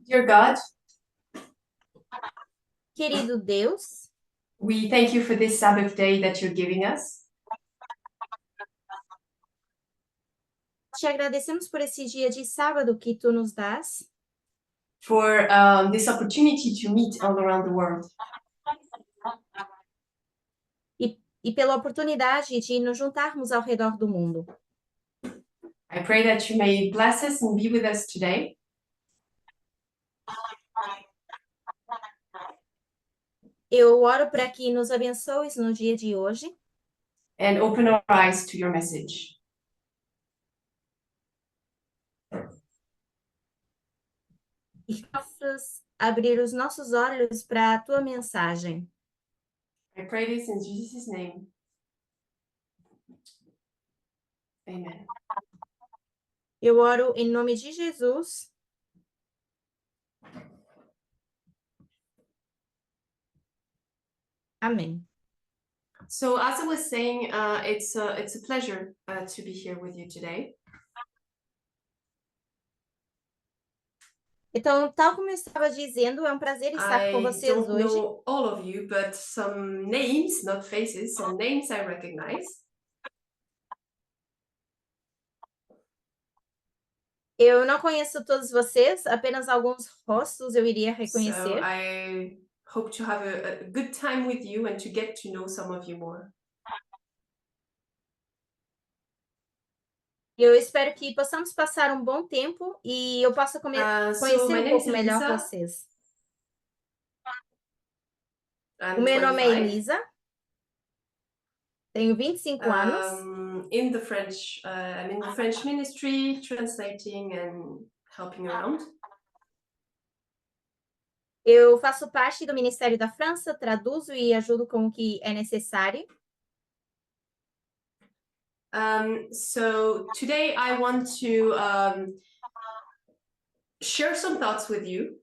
Dear God, Querido Deus, we thank you for this Sabbath day that you're giving us. te agradecemos por esse dia de sábado que tu nos dás For this opportunity to meet all around the world. e pela oportunidade de nos juntarmos ao redor do mundo. I pray that you may bless us and be with us today. Eu oro para que nos abençoes no dia de hoje And open our eyes to your message. e possas abrir os nossos olhos para a tua mensagem. I pray this in Jesus' name. Amen. Eu oro em nome de Jesus. Amém. So as I was saying, it's a pleasure to be here with you today. Então, tal como eu estava dizendo, é um prazer estar com I vocês don't hoje. know all of you, but some names, not faces, some names I recognize. Eu não conheço todos vocês, apenas alguns rostos eu iria So reconhecer. I hope to have a good time with you and to get to know some of you more. Eu espero que possamos passar um bom tempo e eu possa So conhecer my um name is pouco melhor Elisa, vocês. I'm O meu nome é 25. Elisa, tenho 25 anos. In the French, I'm in the French ministry, translating and helping around. Eu faço parte do Ministério da França, traduzo e ajudo com o que é necessário. So today I want to share some thoughts with you.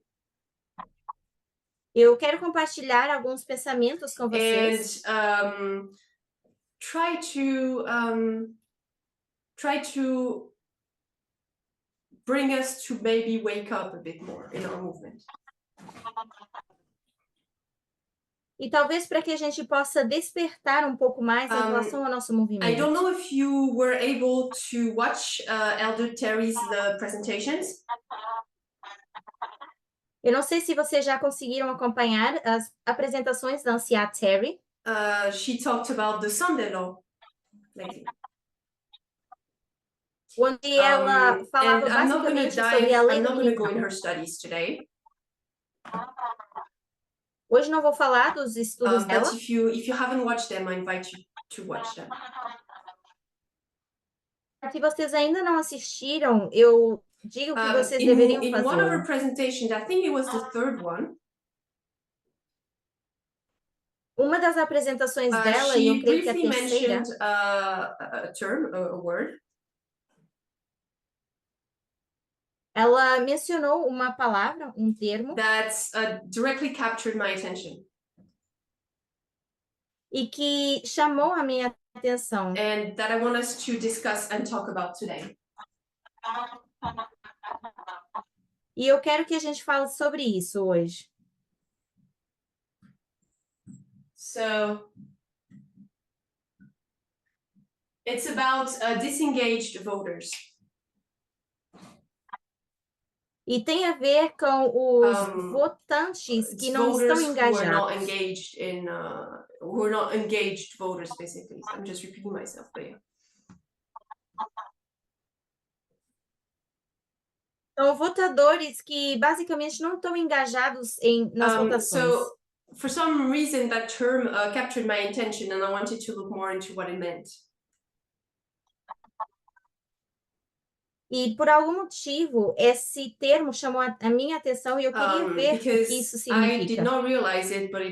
Eu quero compartilhar alguns pensamentos com vocês. And try to bring us to maybe wake up a bit more in our movement. E talvez para que a gente possa despertar um pouco mais em relação ao nosso I movimento. don't know if you were able to watch Elder Terry's presentations. Eu não sei se vocês já conseguiram acompanhar as apresentações da anciã Terry. She talked about the Sunday law lately. Onde ela falava And I'm not going to basicamente sobre a lei I'm not going to go in dominical. her studies today. Hoje não vou falar dos estudos dela. But if you haven't watched them, I invite you to watch them. Se vocês ainda não assistiram, eu digo que vocês deveriam In one of her fazê-lo. presentations, I think it was the third one. Uma das apresentações dela, e eu She creio que a briefly terceira, mentioned a term, a word. ela mencionou uma palavra, um termo, That's directly captured my attention. e que chamou a minha atenção. And that I want us to discuss and talk about today. E eu quero que a gente fale sobre isso hoje. So it's about disengaged voters. E tem a ver com os votantes que não estão Voters who are not engajados. engaged in who are not engaged voters, basically. So I'm just repeating myself, but yeah. São votadores que basicamente não estão engajados nas votações. So for some reason that term captured my attention and I wanted to look more into what it meant. E por algum motivo, esse termo chamou a minha atenção e eu queria ver o que isso Because I did significa. not realize it, but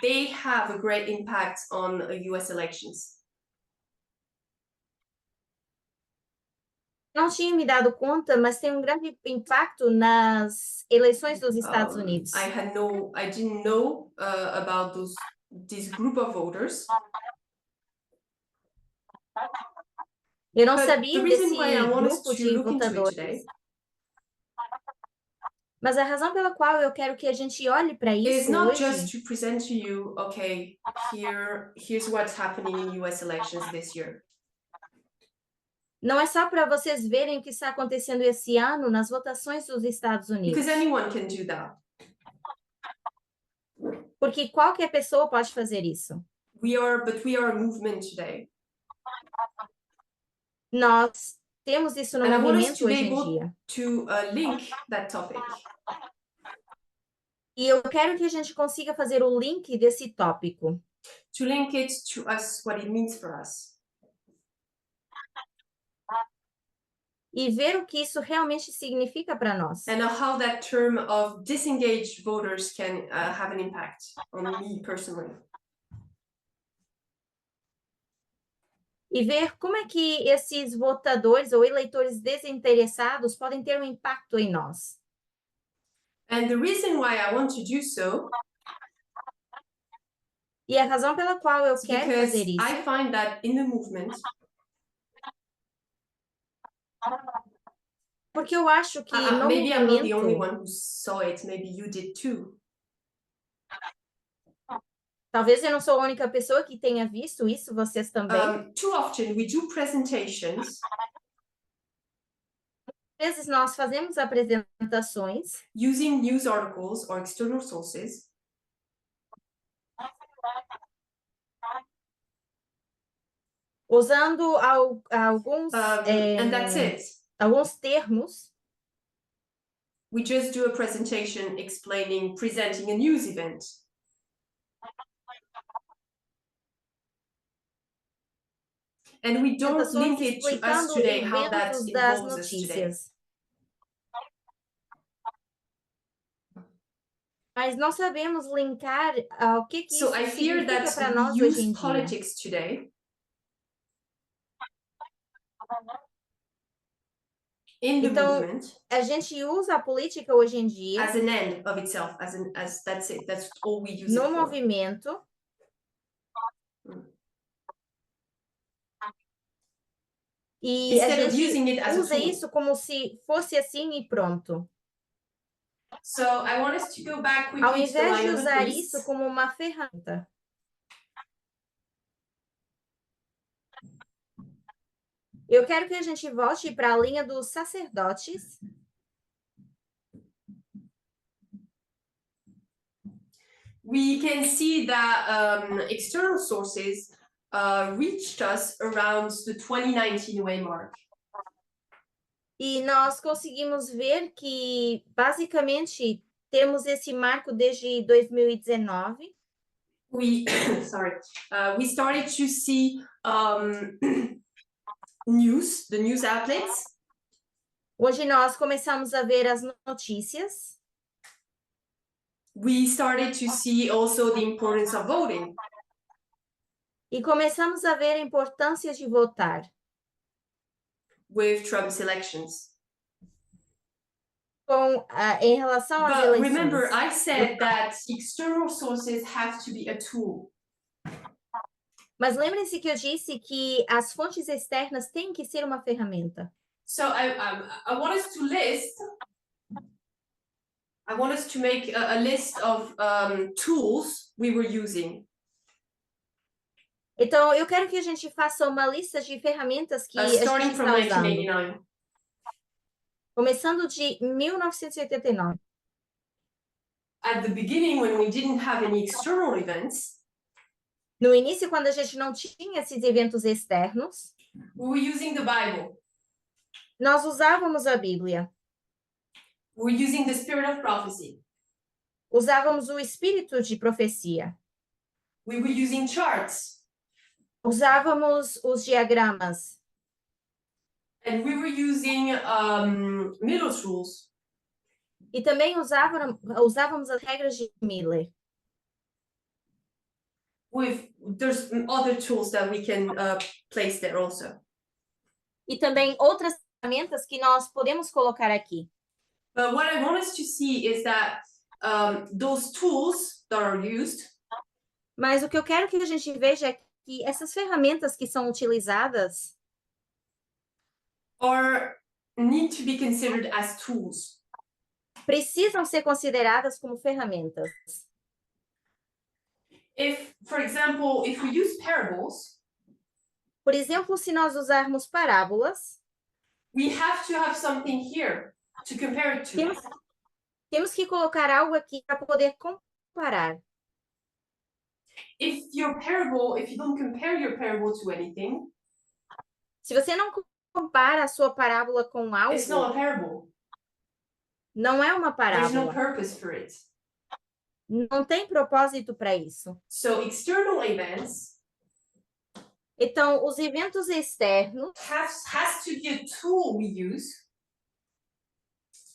they have a great impact on US elections. Não tinha me dado conta, mas tem um grande impacto nas eleições dos Estados Unidos. I didn't know about this group of voters. Eu não But sabia the desse reason why I want us grupo to de look into it votadores. today Mas a razão pela qual eu quero que a gente olhe para It's isso not hoje just to present to you, okay, here's what's happening in US elections this year. não é só para vocês verem o que está acontecendo esse ano nas votações dos Estados Unidos. Because anyone can do that. Porque qualquer pessoa pode fazer isso. We are a movement today. Nós temos isso no And I want us movimento to be hoje em able dia. to link that topic. E eu quero que a gente consiga fazer o link desse tópico. To link it to us, what it means for us. E ver o que isso realmente significa para nós. And how that term of disengaged voters can have an impact on me personally. E ver como é que esses votadores ou eleitores desinteressados podem ter um impacto em nós. And the reason why I want to do so E a razão pela qual eu is quero because fazer isso I find that in the movement, porque eu acho que no maybe I'm not the only movimento, one who saw it, maybe you did too. talvez eu não sou a única pessoa que tenha visto isso, vocês também. Too often we do presentations Às vezes nós fazemos apresentações using news articles or external sources usando alguns, and that's it. alguns termos, We just do a presentation presenting a news event. And we don't apresentações link it to us explicando today how that eventos das involves us today. notícias. Mas não sabemos linkar o que So isso I fear significa that para we nós hoje em use dia. politics today in the Então, movement a gente usa a política hoje em dia as an end of itself, as that's it, that's all we use no it for. movimento e a Instead of gente using it as a usa tool. isso como se fosse assim e pronto. So I want us to go back Ao quickly to the invés de line of the usar priests. isso como uma ferramenta. Eu quero que a gente volte para a linha dos sacerdotes. We can see that external sources reached us around the 2019 waymark. E nós conseguimos ver que, basicamente, temos esse marco desde 2019. We we started to see the news outlets. Onde nós começamos a ver as notícias. We started to see also the importance of voting. E começamos a ver a importância de votar. With Trump's elections. Em relação às But eleições. remember, I said that external sources have to be a tool. Mas lembrem-se que eu disse que as fontes externas têm que ser uma ferramenta. So I want us to list. I want us to make a list of tools we were using. Então, eu quero que a gente faça uma lista de ferramentas que a gente Starting está from usando. 1989. Começando de 1989. At the beginning, when we didn't have any external events, no início, quando a gente não tinha esses eventos externos, we were using the Bible. Nós usávamos a Bíblia. We were using the spirit of prophecy. Usávamos o espírito de profecia. We were using charts. Usávamos os diagramas. And we were using Miller rules. E também usávamos as regras de Miller. There's other tools that we can place there also. E também outras ferramentas que nós podemos colocar aqui. But what I want us to see is that those tools that are used. Mas o que eu quero que a gente veja é que essas ferramentas que são utilizadas need to be considered as tools. precisam ser consideradas como ferramentas. If, for example, if we use parables, Por exemplo, se nós usarmos parábolas, we have to have something here to compare it to. temos que colocar algo aqui para poder comparar. If you don't compare your parable to anything, Se você não compara a sua parábola com it's not algo, a parable. não é uma There's no parábola. purpose for it. Não tem propósito para isso. So external events Então, os eventos externos has to be a tool we use,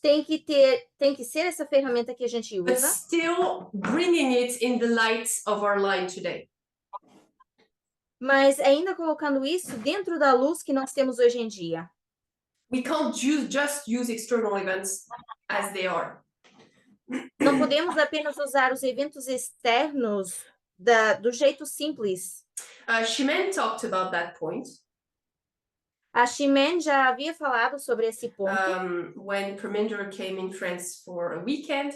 tem que ser essa ferramenta que a gente but usa, still bringing it in the light of our line today. mas ainda colocando isso dentro da luz que nós temos hoje em dia. We can't just use external events as they are. Não podemos apenas usar os eventos externos do jeito simples. Shimen talked about that point A Chimène já havia falado sobre esse ponto, when Parminder came in France for a weekend.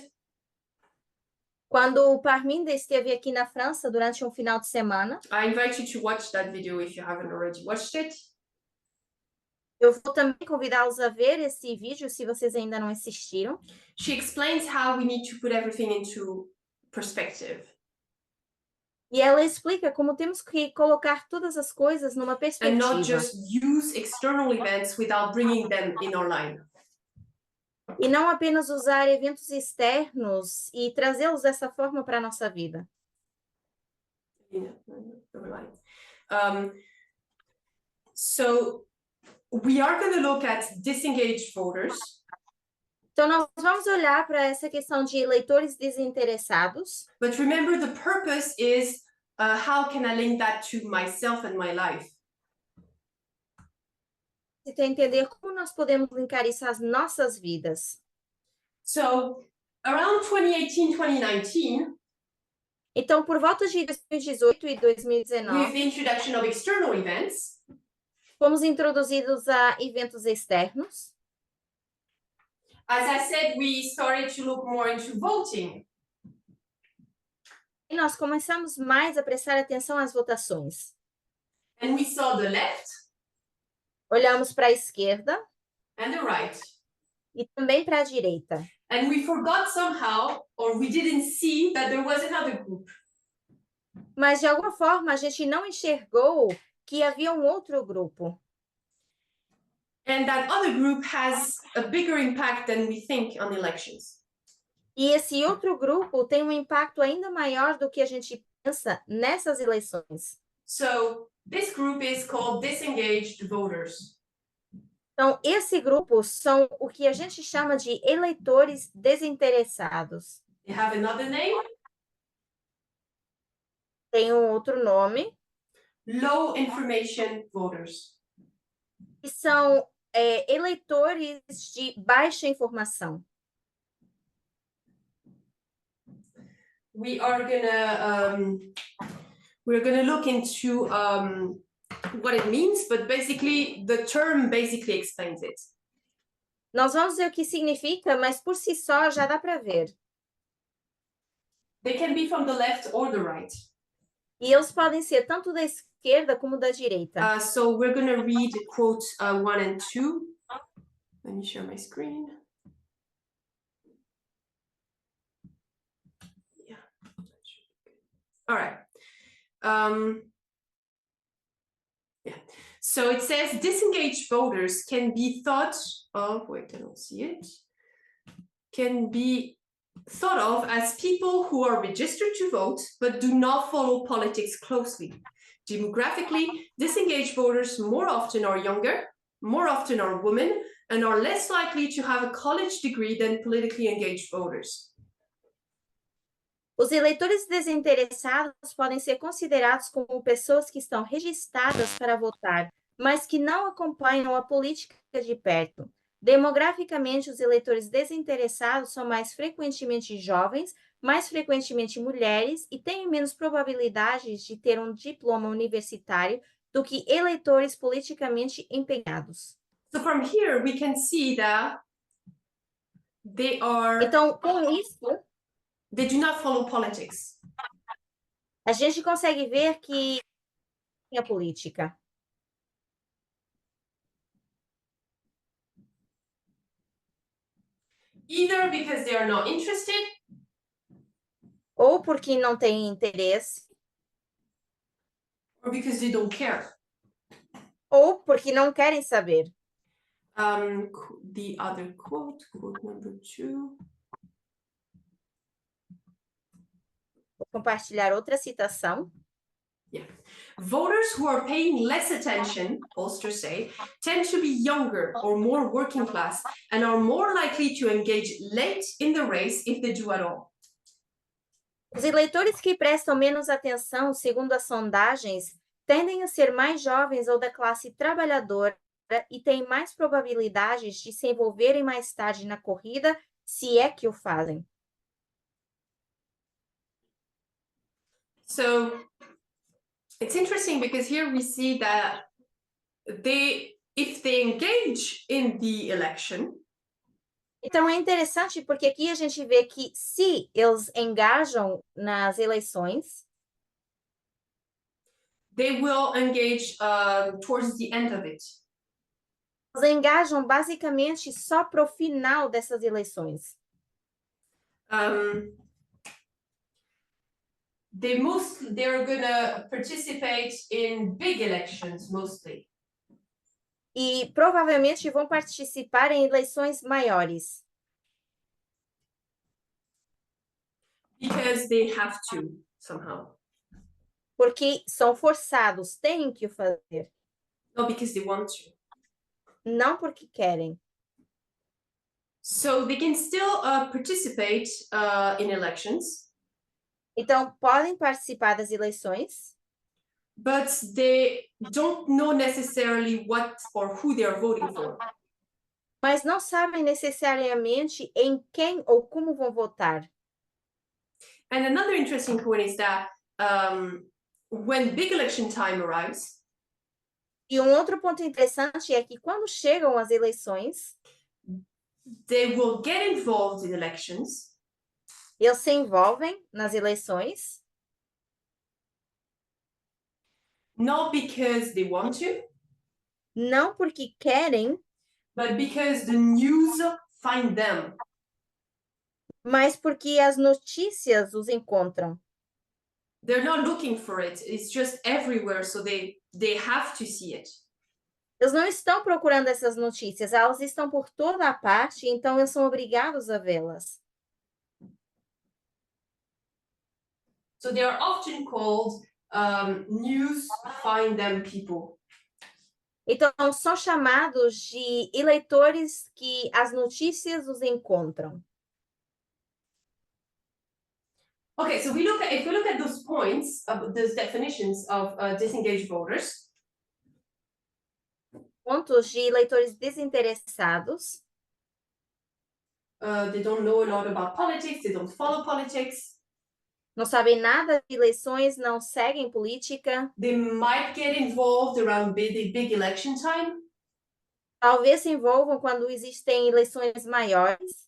quando o Parminder esteve aqui na França durante um final de semana. I invite you to watch that video if you haven't already watched it. Eu vou também convidá-los a ver esse vídeo, se vocês ainda não assistiram. She explains how we need to put everything into perspective. E ela explica como temos que colocar todas as coisas numa And perspectiva. not just use external events without bringing them in our line. E não apenas usar eventos externos e trazê-los dessa forma para a nossa vida. So we are going to look at disengaged voters. Então, nós vamos olhar para essa questão de eleitores desinteressados. But remember, the purpose is how can I link that to myself and my life? E tentar entender como nós podemos linkar isso às nossas vidas. So around 2018, 2019, Então, por volta de 2018 e with 2019, the introduction of external events, fomos introduzidos a eventos externos. as I said, we started to look more into voting. E nós começamos mais a prestar atenção às votações. And we saw the left Olhamos para a esquerda and the right. e também para a direita. And we forgot somehow, or we didn't see that there was another group. Mas, de alguma forma, a gente não enxergou que havia um outro grupo. And that other group has a bigger impact than we think on elections. E esse outro grupo tem um impacto ainda maior do que a gente pensa nessas eleições. So this group is called disengaged voters. Então, esse grupo são o que a gente chama de eleitores desinteressados. They have another name, Tem um outro nome, low information voters. que são eleitores de baixa informação. We're gonna look into what it means, but basically the term basically explains it. Nós vamos ver o que significa, mas por si só já dá para ver. They can be from the left or the right. E eles podem ser tanto da esquerda como da direita. So we're gonna read quotes 1 and 2. Let me share my screen. Yeah. All right. Yeah. So it says disengaged voters can be thought of, wait, I don't see it. Can be thought of as people who are registered to vote but do not follow politics closely. Demographically, disengaged voters more often are younger, more often are women, and are less likely to have a college degree than politically engaged voters. Os eleitores desinteressados podem ser considerados como pessoas que estão registradas para votar, mas que não acompanham a política de perto. Demograficamente, os eleitores desinteressados são mais frequentemente jovens, mais frequentemente mulheres e têm menos probabilidades de ter um diploma universitário do que eleitores politicamente empenhados. So from here, we can see that Então, com isso, they do not follow politics. a gente consegue ver que a política. Either because they are not interested, Ou porque não tem interesse, or because they don't care. ou porque não querem saber. The other quote number 2. Vou compartilhar outra citação. Voters who are paying less attention, pollsters say, tend to be younger or more working class and are more likely to engage late in the race if they do at all. Os eleitores que prestam menos atenção, segundo as sondagens, tendem a ser mais jovens ou da classe trabalhadora e têm mais probabilidades de se envolverem mais tarde na corrida, se é que o fazem. So it's interesting because here we see that if they engage in the election, Então é interessante porque aqui a gente vê que se eles engajam nas eleições, they will engage towards the end of it. eles engajam basicamente só para o final dessas eleições. They're gonna participate in big elections mostly. E provavelmente vão participar em eleições maiores. Because they have to, somehow. Porque são forçados, têm que o fazer. Not because they want to. Não porque querem. So they can still participate in elections. Então, podem participar das eleições, but they don't know necessarily what or who they are voting for. mas não sabem necessariamente em quem ou como vão votar. And another interesting point is that when big election time arrives, E um outro ponto interessante é que quando chegam as eleições, they will get involved in elections eles se envolvem nas eleições, not because they want to, não porque querem, but because the news find them. mas porque as notícias os encontram. They're not looking for it. It's just everywhere, so they have to see it. Eles não estão procurando essas notícias, elas estão por toda a parte, então eles são obrigados a vê-las. So they are often called news find them people. Então, são chamados de eleitores que as notícias os encontram. Okay, so if we look at those points, those definitions of disengaged voters. Pontos de eleitores desinteressados. They don't know a lot about politics, they don't follow politics. Não sabem nada de eleições, não seguem política. They might get involved around big election time. Talvez se envolvam quando existem eleições maiores.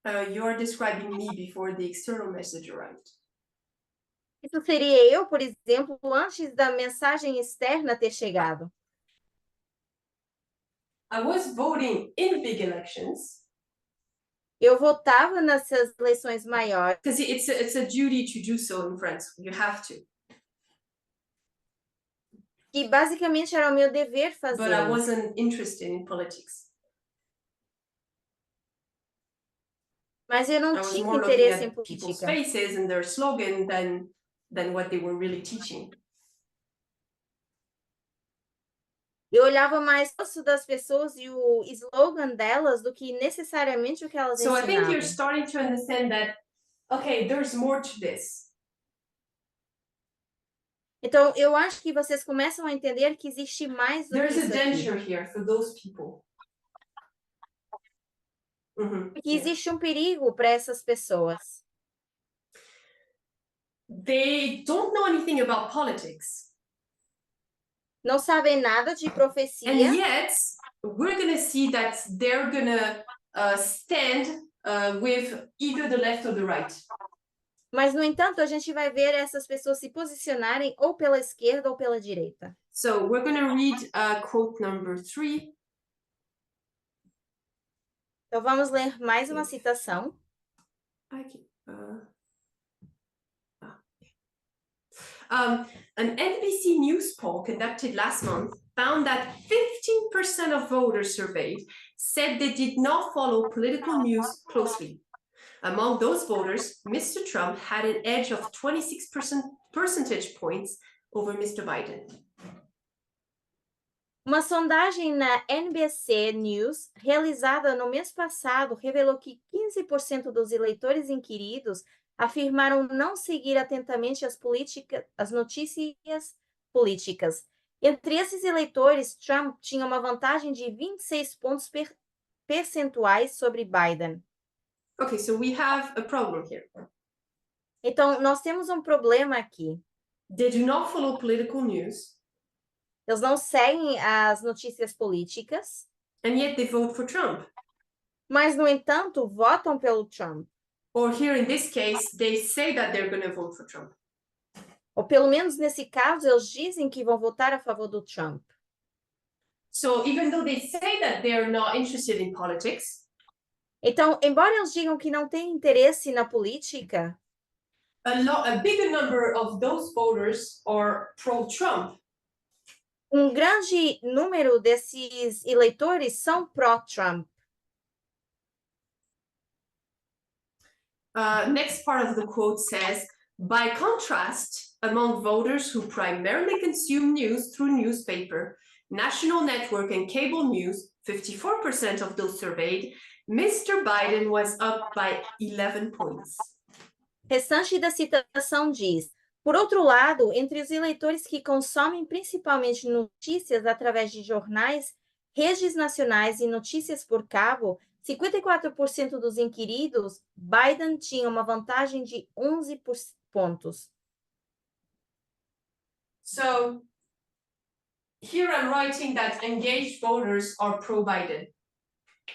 You're describing me before the external message arrived. Isso seria eu, por exemplo, antes da mensagem externa ter chegado. I was voting in big elections. Eu votava nessas eleições maiores. Because it's a duty to do so in France. You have to. Que basicamente era o meu dever fazer. But I wasn't interested in politics. Mas eu não tinha interesse em política. People's faces and their slogan than what they were really teaching. Eu olhava mais o rosto das pessoas e o slogan delas do que necessariamente o que elas ensinavam. So I think you're starting to understand that, okay, there's more to this. Então, eu acho que vocês começam a entender que existe mais do que There's isso a danger here for those people. Porque existe um perigo para essas pessoas. They don't know anything about politics. Não sabem nada de profecia. And yet, we're going to see that they're going to stand with either the left or the right. Mas, no entanto, a gente vai ver essas pessoas se posicionarem ou pela esquerda ou pela direita. So we're going to read quote number 3. Então, vamos ler mais uma citação. An NBC News poll conducted last month found that 15% of voters surveyed said they did not follow political news closely. Among those voters, Mr. Trump had an edge of 26 percentage points over Mr. Biden. Uma sondagem na NBC News, realizada no mês passado, revelou que 15% dos eleitores inquiridos afirmaram não seguir atentamente as notícias políticas. Entre esses eleitores, Trump tinha uma vantagem de 26 pontos percentuais sobre Biden. Okay, so we have a problem here. Então, nós temos um problema aqui. They do not follow political news. Eles não seguem as notícias políticas. And yet they vote for Trump. Mas, no entanto, votam pelo Trump. Or here in this case, they say that they're going to vote for Trump. Ou pelo menos nesse caso, eles dizem que vão votar a favor do Trump. So even though they say that they're not interested in politics, então, embora eles digam que não têm interesse na política, a bigger number of those voters are pro-Trump. Grande número desses eleitores são pró-Trump. Next part of the quote says, by contrast, among voters who primarily consume news through newspaper, national network and cable news, 54% of those surveyed, Mr. Biden was up by 11 points. Restante da citação diz, por outro lado, entre os eleitores que consomem principalmente notícias através de jornais, redes nacionais e notícias por cabo, 54% dos inquiridos, Biden tinha uma vantagem de 11 pontos. So, here I'm writing that engaged voters are pro-Biden.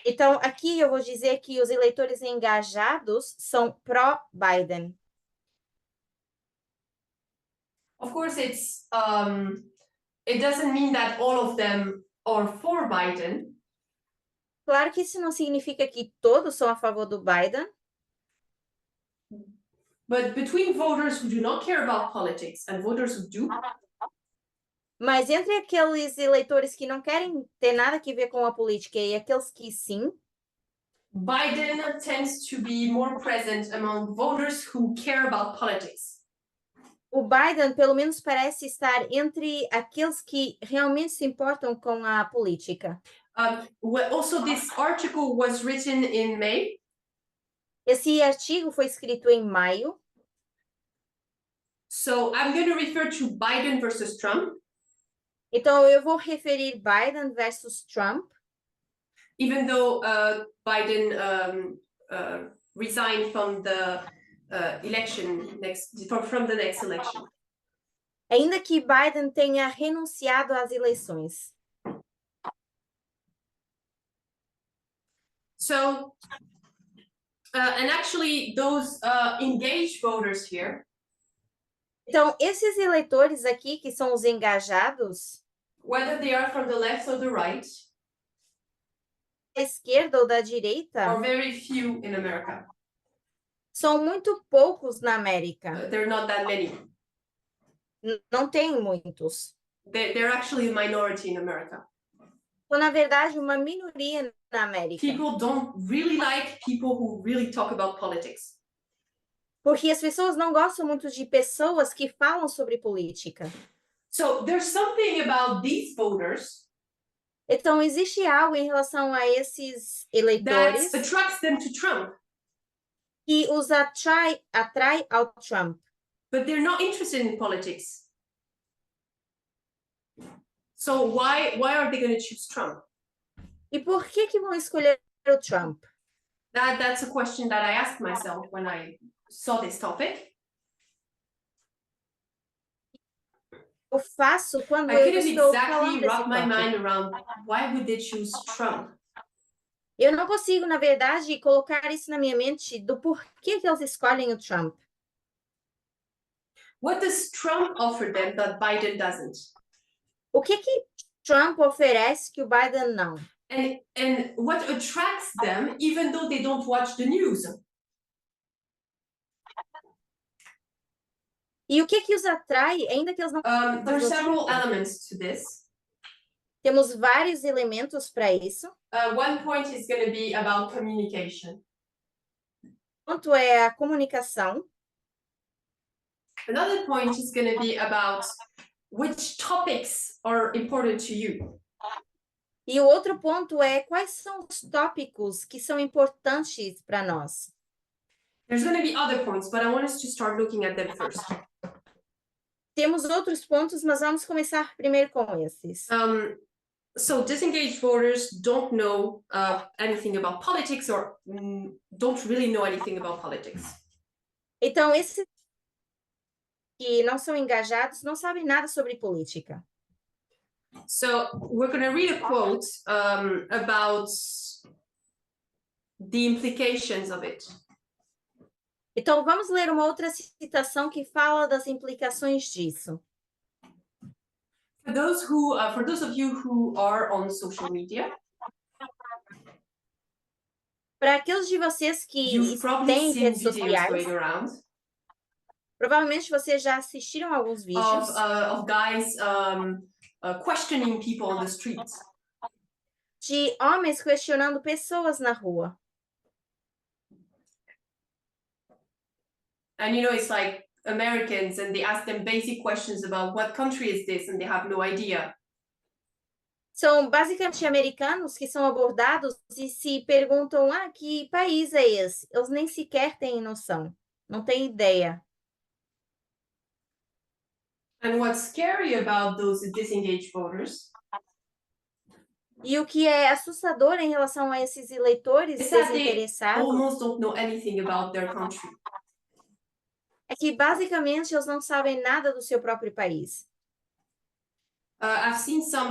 Então, aqui eu vou dizer que os eleitores engajados são pró-Biden. Of course, it doesn't mean that all of them are for Biden. Claro que isso não significa que todos são a favor do Biden. But between voters who do not care about politics and voters who do, mas entre aqueles eleitores que não querem ter nada a ver com a política e aqueles que sim, Biden tends to be more present among voters who care about politics. O Biden, pelo menos, parece estar entre aqueles que realmente se importam com a política. Also, this article was written in May. Esse artigo foi escrito em maio. So I'm going to refer to Biden versus Trump. Então, eu vou referir Biden versus Trump. Even though Biden resigned from the from the next election. Ainda que Biden tenha renunciado às eleições. So, and actually those engaged voters here. Então, esses eleitores aqui, que são os engajados, whether they are from the left or the right, da esquerda ou da direita, are very few in America. São muito poucos na América. There are not that many. Não tem muitos. They're actually a minority in America. Então, na verdade, uma minoria na América. People don't really like people who really talk about politics. Porque as pessoas não gostam muito de pessoas que falam sobre política. So there's something about these voters. Então existe algo em relação a esses eleitores that attracts them to Trump. Que os atrai ao Trump. But they're not interested in politics. So why are they going to choose Trump? E por que vão escolher o Trump? That's a question that I asked myself when I saw this topic. Eu faço quando I eu couldn't estou exactly falando wrap my topic. mind around why would they choose Trump. Eu não consigo, na verdade, colocar isso na minha mente do porquê que eles escolhem o Trump. What does Trump offer them that Biden doesn't? O que Trump oferece que o Biden não? And what attracts them even though they don't watch the news? E o que os atrai, ainda que eles não... There are several elements to this. Temos vários elementos para isso. One point is going to be about communication. O ponto é a comunicação. Another point is going to be about which topics are important to you. E o outro ponto é quais são os tópicos que são importantes para nós. There's going to be other points, but I want us to start looking at them first. Temos outros pontos, mas vamos começar primeiro com esses. So disengaged voters don't know anything about politics or don't really know anything about politics. Então, esses que não são engajados não sabem nada sobre política. So we're going to read a quote about the implications of it. Então, vamos ler uma outra citação que fala das implicações disso. For those of you who are on social media, para aqueles de vocês que têm redes sociais, provavelmente vocês já assistiram alguns vídeos of guys questioning people on the streets. De homens questionando pessoas na rua. And you know, it's like Americans and they ask them basic questions about what country is this and they have no idea. São basicamente americanos que são abordados e se perguntam, que país é esse? Eles nem sequer têm noção, não têm ideia. And what's scary about those disengaged voters? E o que é assustador em relação a esses eleitores desinteressados almost don't know anything about their country. É que basicamente eles não sabem nada do seu próprio país. I've seen some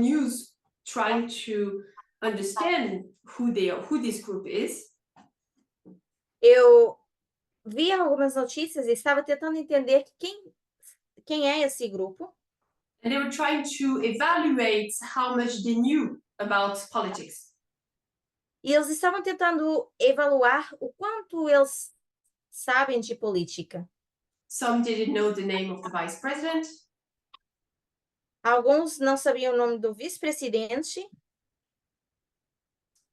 news trying to understand who this group is. Eu vi algumas notícias e estava tentando entender quem é esse grupo. And they were trying to evaluate how much they knew about politics. E eles estavam tentando evaluar o quanto eles sabem de política. Some didn't know the name of the vice president. Alguns não sabiam o nome do vice-presidente.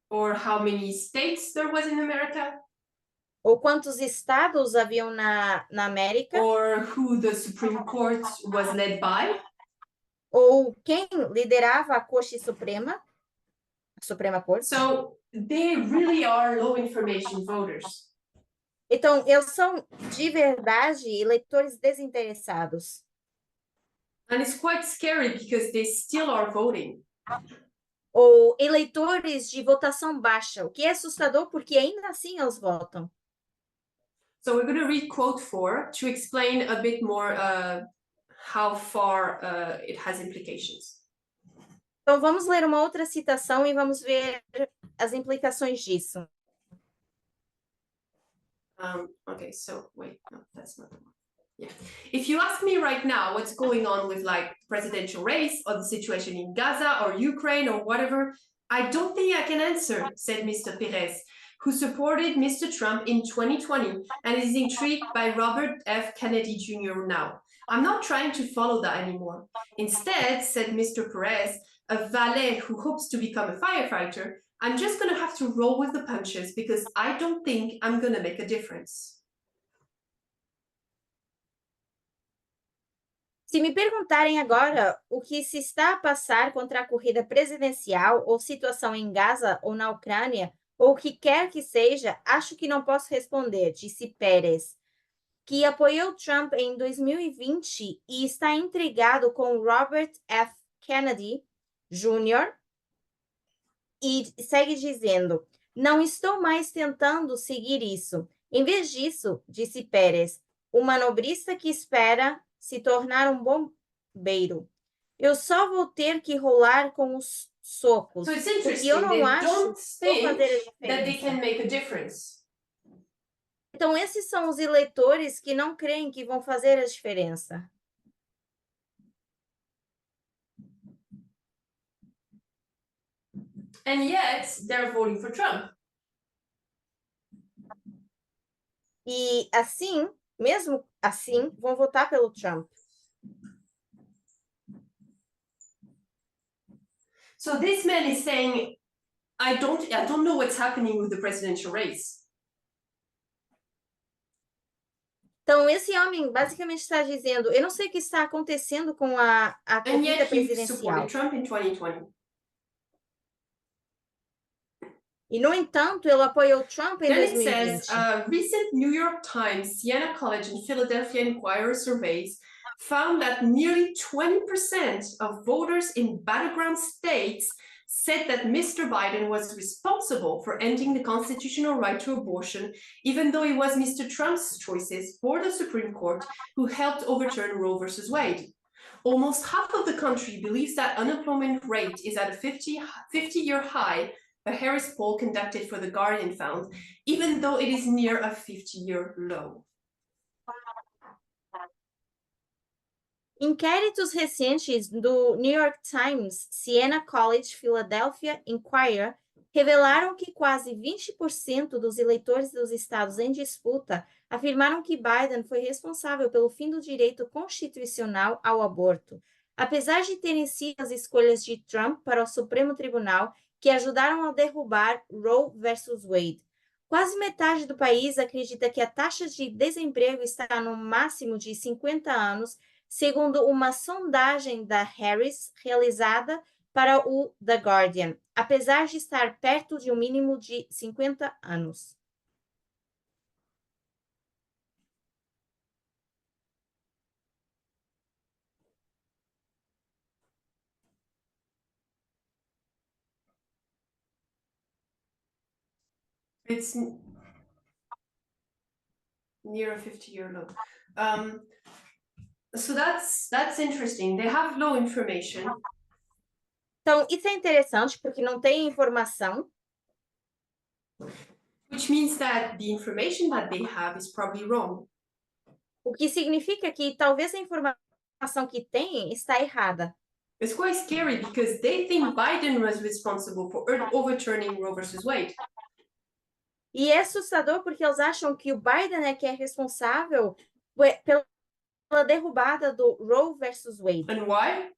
Or how many states there was in America. Ou quantos estados haviam na América. Or who the Supreme Court was led by. Ou quem liderava a Corte Suprema. A Suprema Corte. So they really are low information voters. Então, eles são de verdade eleitores desinteressados. And it's quite scary because they still are voting. Ou eleitores de votação baixa, o que é assustador porque ainda assim eles votam. So we're going to read quote 4 to explain a bit more how far it has implications. Então vamos ler uma outra citação e vamos ver as implicações disso. Okay, so wait, no, that's not the one. Yeah. If you ask me right now what's going on with like presidential race or the situation in Gaza or Ukraine or whatever, I don't think I can answer, said Mr. Perez, who supported Mr. Trump in 2020 and is intrigued by Robert F. Kennedy Jr. now. I'm not trying to follow that anymore. Instead, said Mr. Perez, a valet who hopes to become a firefighter, I'm just going to have to roll with the punches because I don't think I'm going to make a difference. Se me perguntarem agora o que se está a passar contra a corrida presidencial ou situação em Gaza ou na Ucrânia, ou o que quer que seja, acho que não posso responder, disse Pérez, que apoiou Trump em 2020 e está intrigado com Robert F. Kennedy Jr., e segue dizendo, não estou mais tentando seguir isso. Em vez disso, disse Pérez, o manobrista que espera se tornar um bombeiro. Eu só vou ter que rolar com os socos, So it's porque interesting. eu não They acho don't que vou think fazer a that they diferença. can make a difference. Então, esses são os eleitores que não creem que vão fazer a diferença. And yet they're voting for Trump. E assim, mesmo assim, vão votar pelo Trump. So this man is saying, I don't know what's happening with the presidential race. Então, esse homem basicamente está dizendo, eu não sei o que está acontecendo com a And corrida yet he presidencial. supported Trump in 2020. E, no entanto, ele apoiou Trump em Then it 2020. says, recent New York Times, Siena College, and Philadelphia Inquirer surveys found that nearly 20% of voters in battleground states said that Mr. Biden was responsible for ending the constitutional right to abortion, even though it was Mr. Trump's choices for the Supreme Court who helped overturn Roe versus Wade. Almost half of the country believes that unemployment rate is at a 50-year high, a Harris poll conducted for The Guardian found, even though it is near a 50-year low. Inquéritos recentes do New York Times, Siena College, Philadelphia Inquirer revelaram que quase 20% dos eleitores dos estados em disputa afirmaram que Biden foi responsável pelo fim do direito constitucional ao aborto, apesar de terem sido as escolhas de Trump para o Supremo Tribunal que ajudaram a derrubar Roe versus Wade. Quase metade do país acredita que a taxa de desemprego está no máximo de 50 anos, segundo uma sondagem da Harris realizada para o The Guardian, apesar de estar perto de um mínimo de 50 anos. It's near a 50-year low. So that's interesting. They have low information. Então, isso é interessante porque não tem informação, which means that the information that they have is probably wrong. o que significa que talvez a informação que tem está errada. It's quite scary because they think Biden was responsible for overturning Roe versus Wade. E é assustador porque eles acham que o Biden é que é responsável pela derrubada do Roe versus Wade. And why?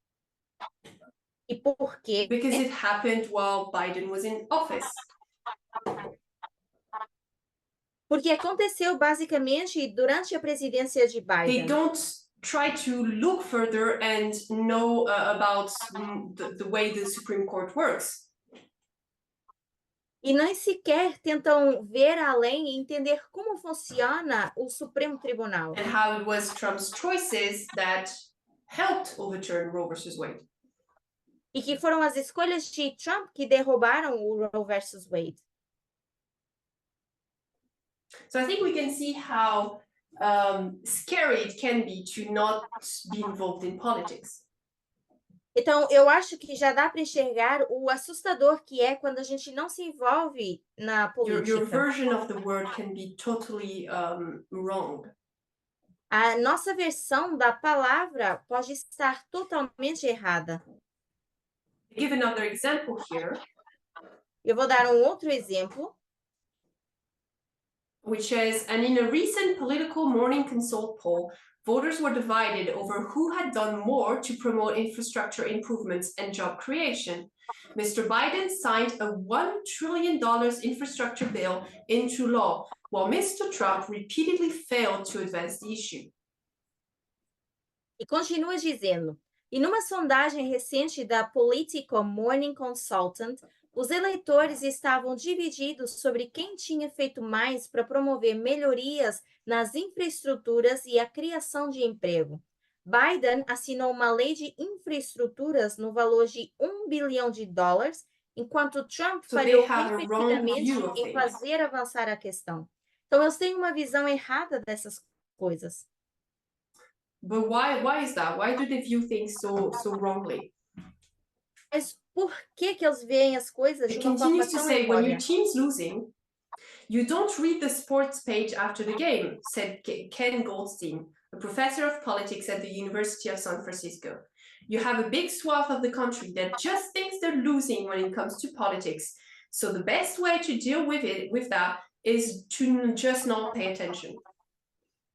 E por quê? Because it happened while Biden was in office. Porque aconteceu basicamente durante a presidência de They Biden. don't try to look further and know about the way the Supreme Court works. E nem sequer tentam ver além e entender como funciona o Supremo Tribunal. And how it was Trump's choices that helped overturn Roe versus Wade. E que foram as escolhas de Trump que derrubaram o Roe versus Wade. So I think we can see how scary it can be to not be involved in politics. Então, eu acho que já dá para enxergar o assustador que é quando a gente não se envolve na política. Your version of the word can be totally wrong. A nossa versão da palavra pode estar totalmente errada. I give another example here, Eu vou dar um outro exemplo. which is, and in a recent Political Morning Consult poll, voters were divided over who had done more to promote infrastructure improvements and job creation. Mr. Biden signed a $1 trillion infrastructure bill into law, while Mr. Trump repeatedly failed to advance the issue. E continua dizendo, e numa sondagem recente da Political Morning Consultant, os eleitores estavam divididos sobre quem tinha feito mais para promover melhorias nas infraestruturas e a criação de emprego. Biden assinou uma lei de infraestruturas no valor de $1 bilhão, enquanto Trump falhou repetidamente em fazer avançar a questão. Então, eles têm uma visão errada dessas coisas. But why is that? Why do they view things so wrongly? Mas por que que eles veem as coisas de It uma forma continues to tão say, when your errônea? team's losing, you don't read the sports page after the game, said Ken Goldstein, a professor of politics at the University of San Francisco. You have a big swath of the country that just thinks they're losing when it comes to politics. So the best way to deal with that is to just not pay attention.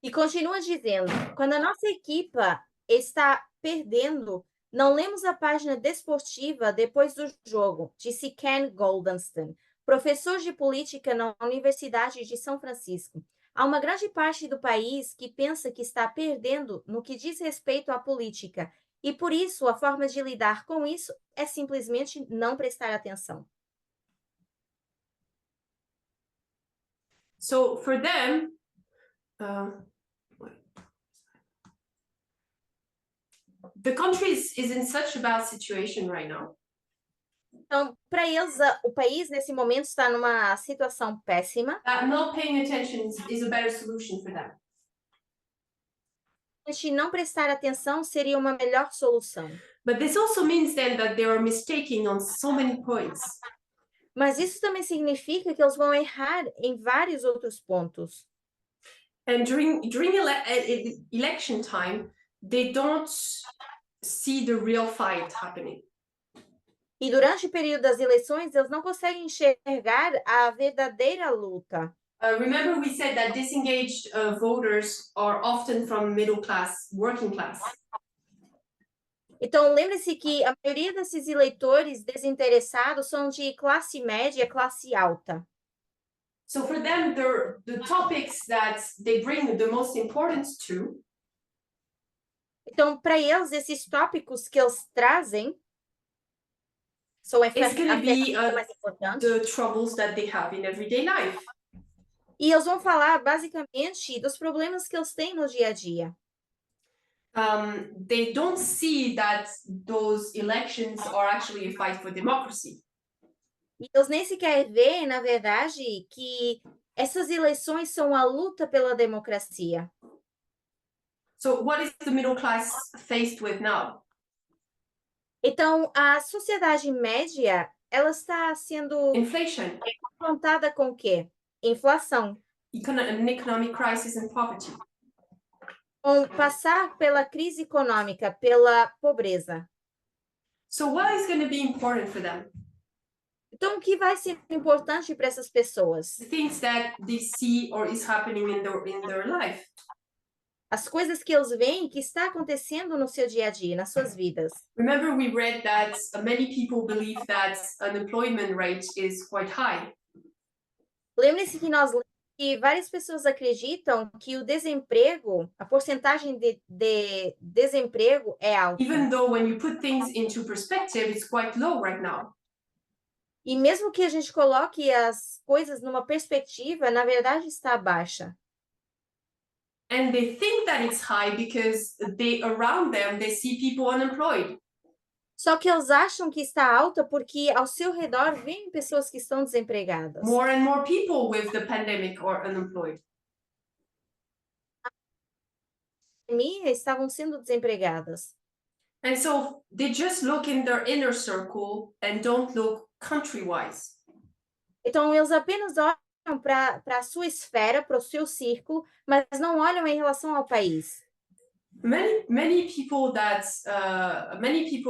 E continua dizendo: quando a nossa equipa está perdendo, não lemos a página desportiva depois do jogo, disse Ken Goldstein, professor de política na Universidade de São Francisco. Há uma grande parte do país que pensa que está perdendo no que diz respeito à política, e por isso a forma de lidar com isso é simplesmente não prestar atenção. So for them, the country is in such a bad situation right now. Então, para eles, o país nesse momento está numa situação péssima. That not paying attention is a better solution for them. Não prestar atenção seria uma melhor solução. But this also means then that they are mistaking on so many points. Mas isso também significa que eles vão errar em vários outros pontos. And during election time, they don't see the real fight happening. E durante o período das eleições, eles não conseguem enxergar a verdadeira luta. Remember we said that disengaged voters are often from middle class, working class. Então, lembre-se que a maioria desses eleitores desinteressados são de classe média, classe alta. So for them, the topics that they bring the most importance to. Então, para eles, esses tópicos que eles trazem são It's going to be mais importantes. the troubles that they have in everyday life. E eles vão falar basicamente dos problemas que eles têm no dia a dia. They don't see that those elections are actually a fight for democracy. E eles nem sequer veem, na verdade, que essas eleições são a luta pela democracia. So what is the middle class faced with now? Então, a sociedade média, ela está sendo Inflation, confrontada com o quê? Inflação. an economic crisis and poverty. Com passar pela crise econômica, pela pobreza. So what is going to be important for them? Então, o que vai ser importante para essas pessoas? Things that they see or is happening in their life. As coisas que eles veem que está acontecendo no seu dia a dia, nas suas vidas. Remember we read that many people believe that unemployment rate is quite high. Lembre-se que nós lemos que várias pessoas acreditam que o desemprego, a porcentagem de desemprego é alta. Even though when you put things into perspective, it's quite low right now. E mesmo que a gente coloque as coisas numa perspectiva, na verdade está baixa. And they think that it's high because around them, they see people unemployed. Só que eles acham que está alta porque ao seu redor vêm pessoas que estão desempregadas. More and more people with the pandemic are unemployed. Estavam sendo desempregadas. And so they just look in their inner circle and don't look country-wise. Então eles apenas olham para a sua esfera, para o seu círculo, mas não olham em relação ao país. Many people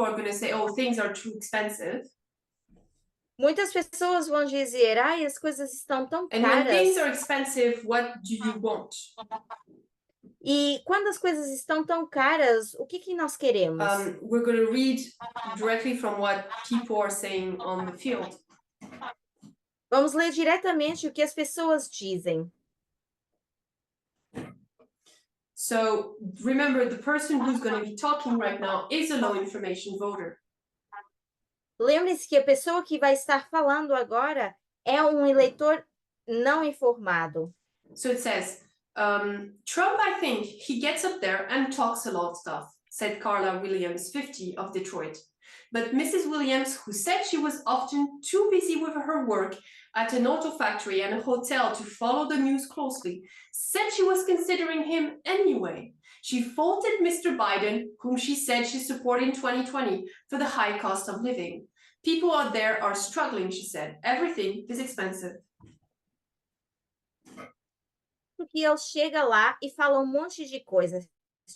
are going to say, "Oh, things are too expensive." Muitas pessoas vão dizer, ai, as coisas estão tão And when caras. things are expensive, what do you want? E quando as coisas estão tão caras, o que nós queremos? We're going to read directly from what people are saying on the field. Vamos ler diretamente o que as pessoas dizem. So remember, the person who's going to be talking right now is a low information voter. Lembre-se que a pessoa que vai estar falando agora é um eleitor não informado. So it says, Trump, I think, he gets up there and talks a lot of stuff, said Carla Williams, 50, of Detroit. But Mrs. Williams, who said she was often too busy with her work at an auto factory and a hotel to follow the news closely, said she was considering him anyway. She faulted Mr. Biden, whom she said she supported in 2020, for the high cost of living. People out there are struggling, she said. Everything is expensive. Que ele chega lá e fala um monte de coisas,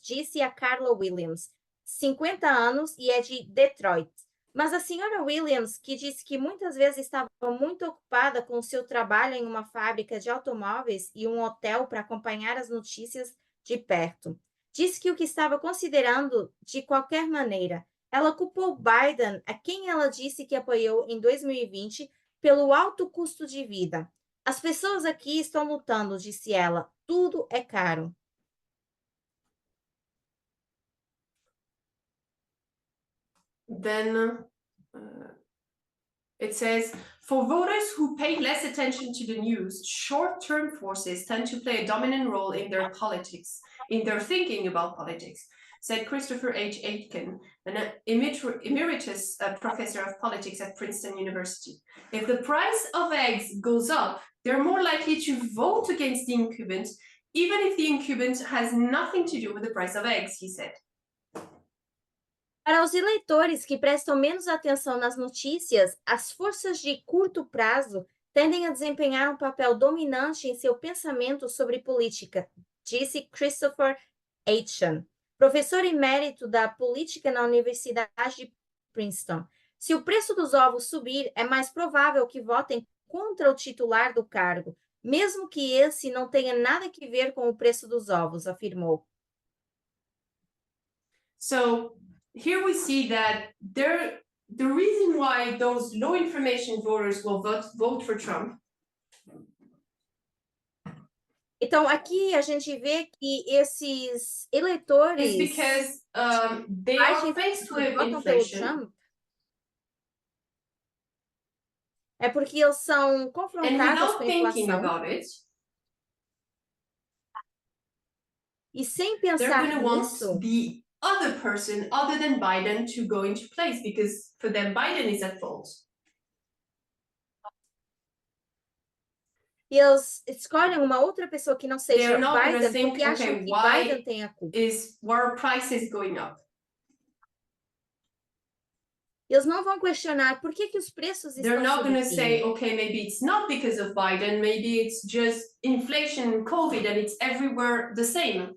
disse a Carla Williams, 50 anos e é de Detroit. Mas a senhora Williams, que disse que muitas vezes estava muito ocupada com o seu trabalho em uma fábrica de automóveis e um hotel para acompanhar as notícias de perto, disse que o que estava considerando de qualquer maneira. Ela culpou Biden, a quem ela disse que apoiou em 2020, pelo alto custo de vida. As pessoas aqui estão lutando, disse ela. Tudo é caro. Then it says, for voters who pay less attention to the news, short-term forces tend to play a dominant role in their politics, in their thinking about politics, said Christopher H. Aitken, an emeritus professor of politics at Princeton University. If the price of eggs goes up, they're more likely to vote against the incumbent, even if the incumbent has nothing to do with the price of eggs, he said. Para os eleitores que prestam menos atenção nas notícias, as forças de curto prazo tendem a desempenhar um papel dominante em seu pensamento sobre política, disse Christopher Aitken, professor emérito da política na Universidade de Princeton. Se o preço dos ovos subir, é mais provável que votem contra o titular do cargo, mesmo que esse não tenha nada a ver com o preço dos ovos, afirmou. So, here we see that the reason why those low information voters will vote for Trump. Então, aqui a gente vê que esses eleitores is because they are faced with inflation. É porque eles são confrontados com a inflação. E sem pensar nisso, the other person other than Biden to go into place, because for them Biden is at fault. Eles escolhem uma outra pessoa que não seja Biden porque acham que Biden tem a culpa. Why are prices going up? Eles não vão questionar por que os preços estão subindo. They're not going to say, okay, maybe it's not because of Biden, maybe it's just inflation and COVID and it's everywhere the same.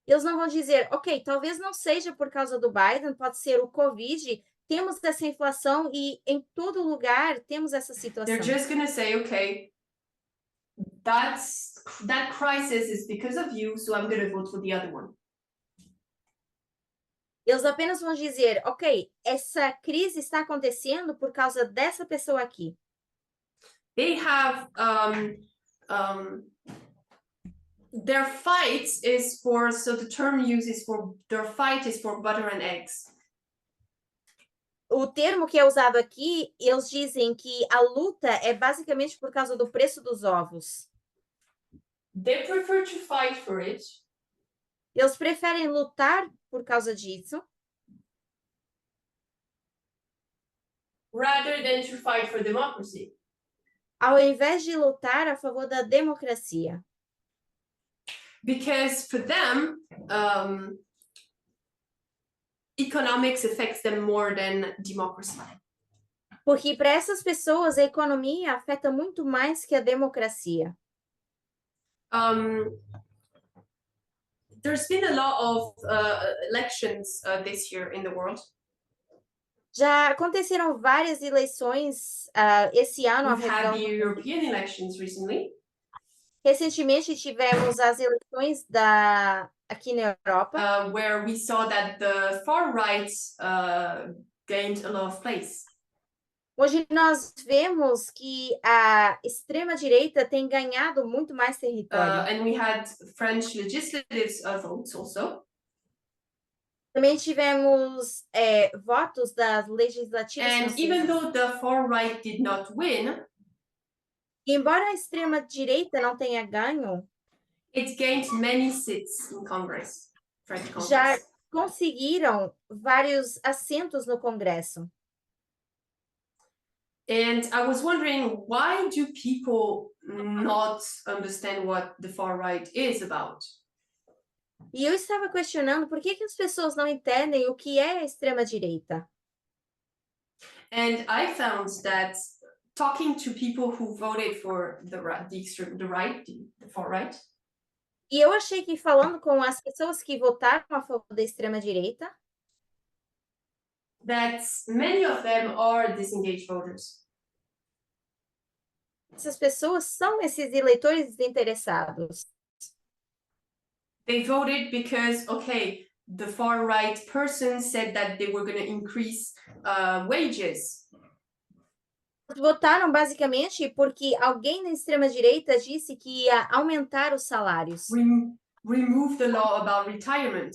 Eles não vão dizer, ok, talvez não seja por causa do Biden, pode ser o Covid, temos essa inflação e em todo lugar temos essa situação. They're just going to say, okay, that crisis is because of you, so I'm going to vote for the other one. Eles apenas vão dizer, ok, essa crise está acontecendo por causa dessa pessoa aqui. They have their fight is for, so the term used is for, their fight is for butter and eggs. O termo que é usado aqui, eles dizem que a luta é basicamente por causa do preço dos ovos. They prefer to fight for it. Eles preferem lutar por causa disso. Rather than to fight for democracy. Ao invés de lutar a favor da democracia. Because for them, economics affects them more than democracy. Porque para essas pessoas a economia afeta muito mais que a democracia. There's been a lot of elections this year in the world. Já aconteceram várias eleições esse ano ao redor do mundo. European elections recently. Recentemente tivemos as eleições aqui na Europa. Where we saw that the far right gained a lot of place. Hoje nós vemos que a extrema-direita tem ganhado muito mais território. And we had French legislative votes also. Também tivemos votos das legislativas francesas. And even though the far right did not win, embora a extrema-direita não tenha ganho, it gained many seats in Congress, French Congress. Já conseguiram vários assentos no Congresso. And I was wondering, why do people not understand what the far right is about? E eu estava questionando por que as pessoas não entendem o que é a extrema-direita. And I found that talking to people who voted for the far right, E eu achei que falando com as pessoas que votaram a favor da extrema-direita, that many of them are disengaged voters. essas pessoas são esses eleitores desinteressados. They voted because, okay, the far right person said that they were going to increase wages. Votaram basicamente porque alguém na extrema-direita disse que ia aumentar os salários Remove the law about retirement.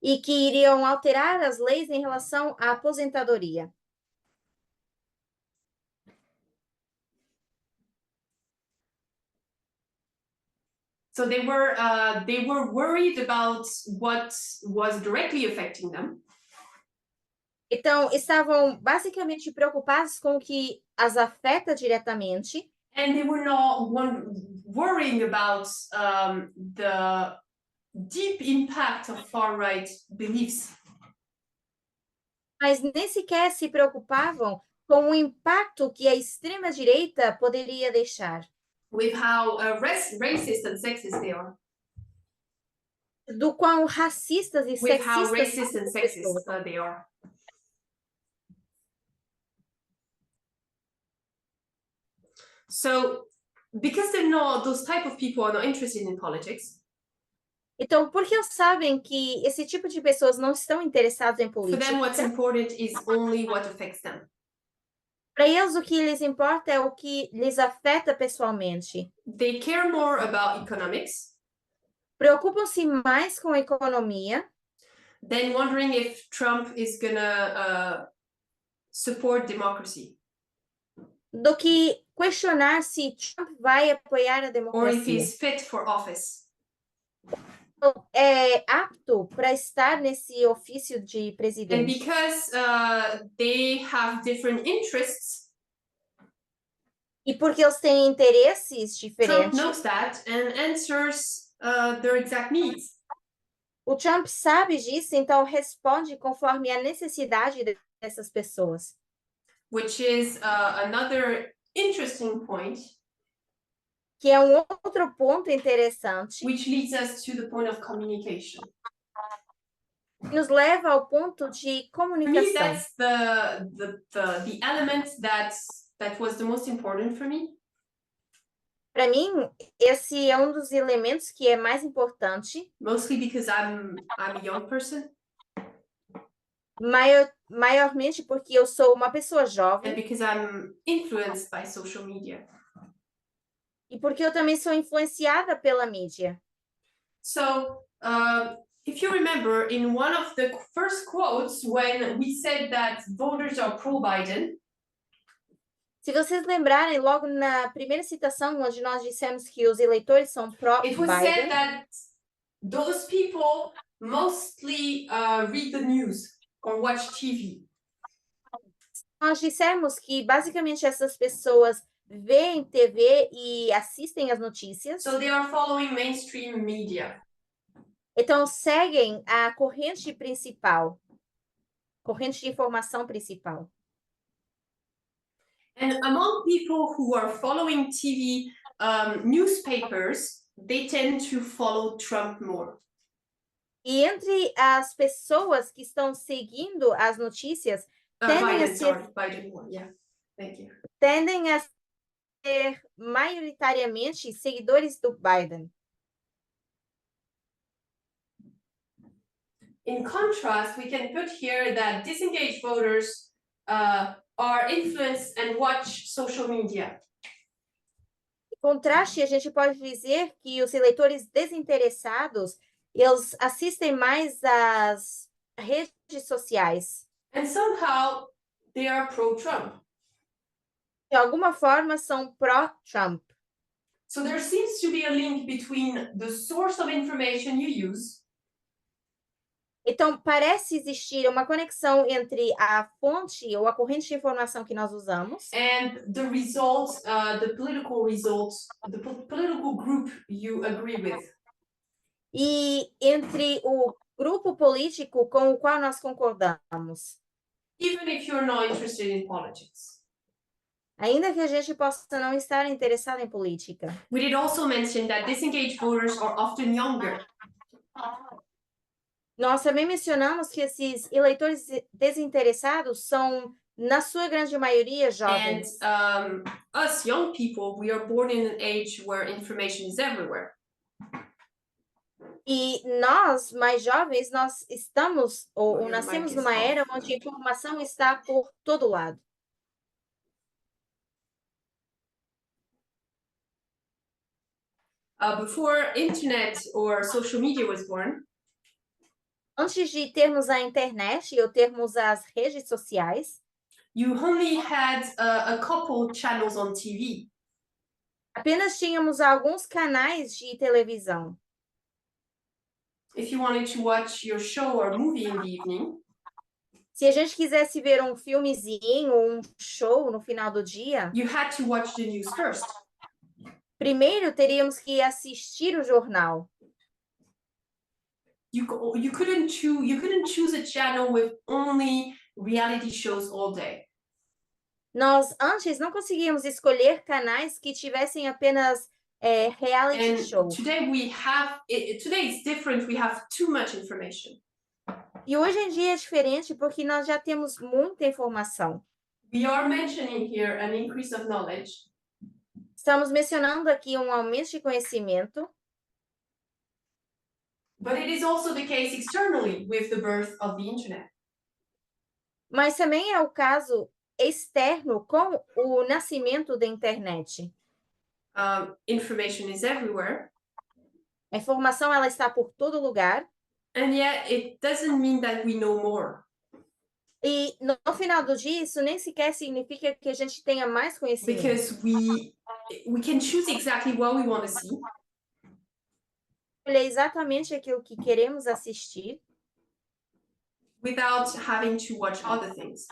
e que iriam alterar as leis em relação à aposentadoria. So they were worried about what was directly affecting them. Então, estavam basicamente preocupados com o que as afeta diretamente. And they were not worrying about the deep impact of far-right beliefs. Mas nem sequer se preocupavam com o impacto que a extrema-direita poderia deixar. With how racist and sexist they are. Do quão racistas e With how sexistas racist são and as sexist pessoas. they are. So, because those type of people are not interested in politics. Então, porque eles sabem que esse tipo de pessoas não estão interessados em For them, what's política, important is only what affects them. para eles o que lhes importa é o que lhes afeta pessoalmente. They care more about economics Preocupam-se mais com a economia than wondering if Trump is gonna support democracy do que questionar se Trump vai apoiar a or if democracia. he's fit for office. É apto para estar nesse ofício de And presidente. because they have different interests, E porque eles têm interesses Trump diferentes, knows that and answers their exact needs. o Trump sabe disso, então responde conforme a necessidade dessas pessoas. Which is another interesting point, Que é um outro ponto interessante, which leads us to the point of communication. que nos leva ao ponto de For me, comunicação. that's the element that was the most important for me. Para mim, esse é um dos elementos que é mais importante, Mostly because I'm a young person maiormente porque eu sou uma pessoa and jovem because I'm influenced by social media. e porque eu também sou influenciada pela mídia. So, if you remember, in one of the first quotes, when we said that voters are pro-Biden, Se vocês lembrarem, logo na primeira citação, onde nós dissemos que os eleitores são it was said pró-Biden, that those people mostly read the news or watch TV. nós dissemos que basicamente essas pessoas veem TV e assistem as notícias, So they are following mainstream media. então seguem a corrente principal, corrente de informação principal. And among people who are following TV newspapers, they tend to follow Trump more. E entre as pessoas que estão seguindo as notícias, Biden more, yeah. Thank you. tendem a ser maioritariamente seguidores do Biden. In contrast, we can put here that disengaged voters are influenced and watch social media. Em contraste, a gente pode dizer que os eleitores desinteressados, eles assistem mais às redes sociais. And somehow they are pro-Trump. De alguma forma, são pró-Trump. So there seems to be a link between the source of information you use Então, parece existir uma conexão entre a fonte ou a corrente de informação que nós usamos and the results, the political results, the political group you agree with. e entre o grupo político com o qual nós concordamos. Even if you're not interested in politics. Ainda que a gente possa não estar interessado em política. We did also mention that disengaged voters are often younger. Nós também mencionamos que esses eleitores desinteressados são, na sua grande maioria, And jovens. us young people, we are born in an age where information is everywhere. E nós, mais jovens, nós estamos ou Your nascemos mic is numa era off. onde a informação está por todo lado. Before internet or social media was born, Antes de termos a internet ou termos as redes sociais, you only had a couple channels on TV. apenas tínhamos alguns canais de televisão. If you wanted to watch your show or movie in the evening, Se a gente quisesse ver um filmezinho ou um show no final do dia, you had to watch the news first. primeiro teríamos que assistir o jornal. You couldn't choose a channel with only reality shows all day. Nós antes não conseguíamos escolher canais que tivessem apenas reality And show. today today it's different. We have too much information. E hoje em dia é diferente porque nós já temos muita informação. We are mentioning here an increase of knowledge, Estamos mencionando aqui um aumento de conhecimento, but it is also the case externally with the birth of the internet. mas também é o caso externo com o nascimento da internet. Information is everywhere, A informação ela está por todo lugar and yet it doesn't mean that we know more. e no final do dia isso nem sequer significa que a gente tenha mais conhecimento. Because we can choose exactly what we want to see, Escolher exatamente aquilo que queremos assistir, without having to watch other things.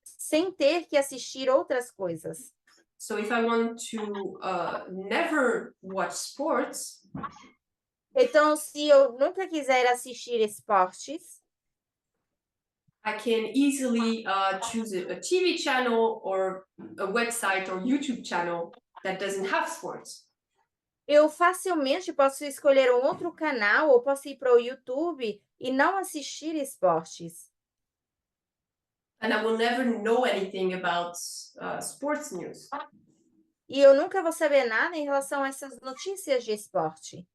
sem ter que assistir outras coisas. So if I want to never watch sports, Então, se eu nunca quiser assistir esportes, I can easily choose a TV channel or a website or YouTube channel that doesn't have sports. eu facilmente posso escolher um outro canal ou posso ir para o YouTube e não assistir esportes. And I will never know anything about sports news. E eu nunca vou saber nada em relação a essas notícias de esporte.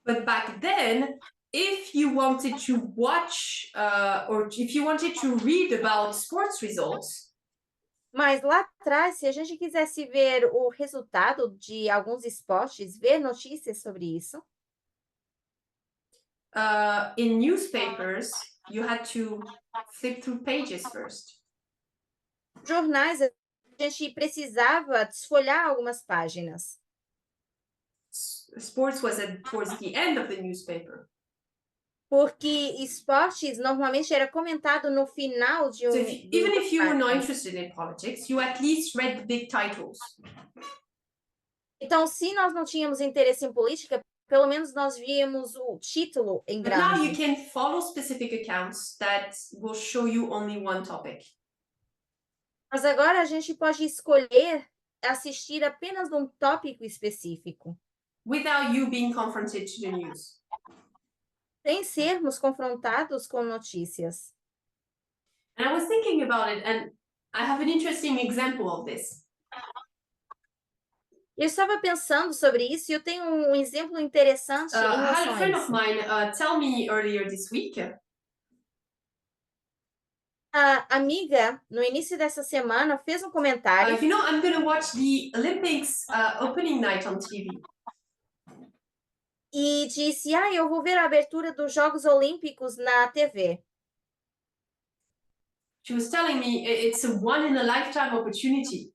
But back then, if you wanted to watch or if you wanted to read about sports results, Mas lá atrás, se a gente quisesse ver o resultado de alguns esportes, ver notícias sobre isso, in newspapers, you had to flip through pages first. jornais, a gente precisava desfolhar algumas páginas. Sports was towards the end of the newspaper. Porque esportes normalmente era comentado no final de So even duas if you were not páginas. interested in politics, you at least read the big titles. Então, se nós não tínhamos interesse em política, pelo menos nós víamos o título em But now you grande. can follow specific accounts that will show you only one topic. Mas agora a gente pode escolher assistir apenas um tópico específico, Without you being confronted to the news. sem sermos confrontados com notícias. And I was thinking about it, and I have an interesting example of this. Eu estava pensando sobre isso e eu tenho um exemplo interessante em I had relação a a friend of isso. mine tell me earlier this week A amiga, no início dessa semana, fez um comentário I'm going to watch the Olympics opening night on TV. e disse: eu vou ver a abertura dos Jogos Olímpicos na TV. She was telling me it's a one in a lifetime opportunity.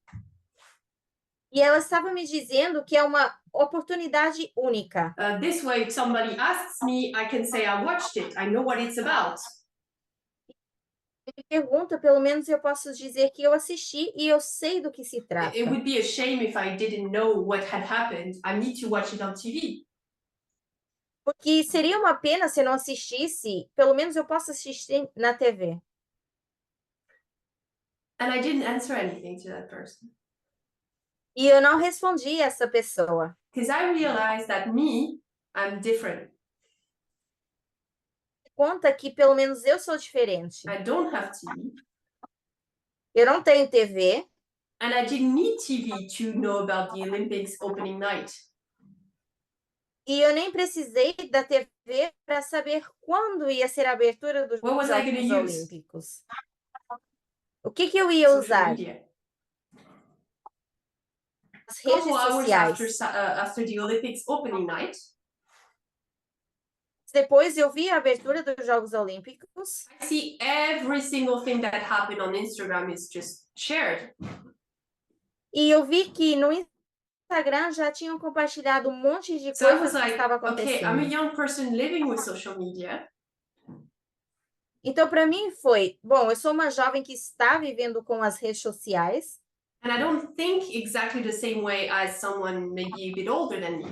E ela estava me dizendo que é uma oportunidade única. This way, if somebody asks me, I can say I watched it. I know what it's about. Me pergunta, pelo menos eu posso dizer que eu assisti e eu sei do que se It trata. would be a shame if I didn't know what had happened. I need to watch it on TV. Porque seria uma pena se eu não assistisse, pelo menos eu posso assistir na TV. And I didn't answer anything to that person. E eu não respondi a essa pessoa. Because I realized that I'm different. Conta que pelo menos eu sou diferente. I don't have TV. Eu não tenho TV. And I didn't need TV to know about the Olympics opening night. E eu nem precisei da TV para saber quando ia ser a abertura dos What was I gonna Jogos use? Olímpicos. O que eu ia Social usar? media. As A redes couple hours after, sociais. after the Olympics opening night, Depois eu vi a abertura dos Jogos Olímpicos I see every single thing that happened on Instagram is just shared. e eu vi que no Instagram já tinham compartilhado um monte de So I coisas was que like, estava okay, I'm a acontecendo. young person living with social media. Então, para mim foi, bom, eu sou uma jovem que está vivendo com as redes sociais. And I don't think exactly the same way as someone maybe a bit older than me.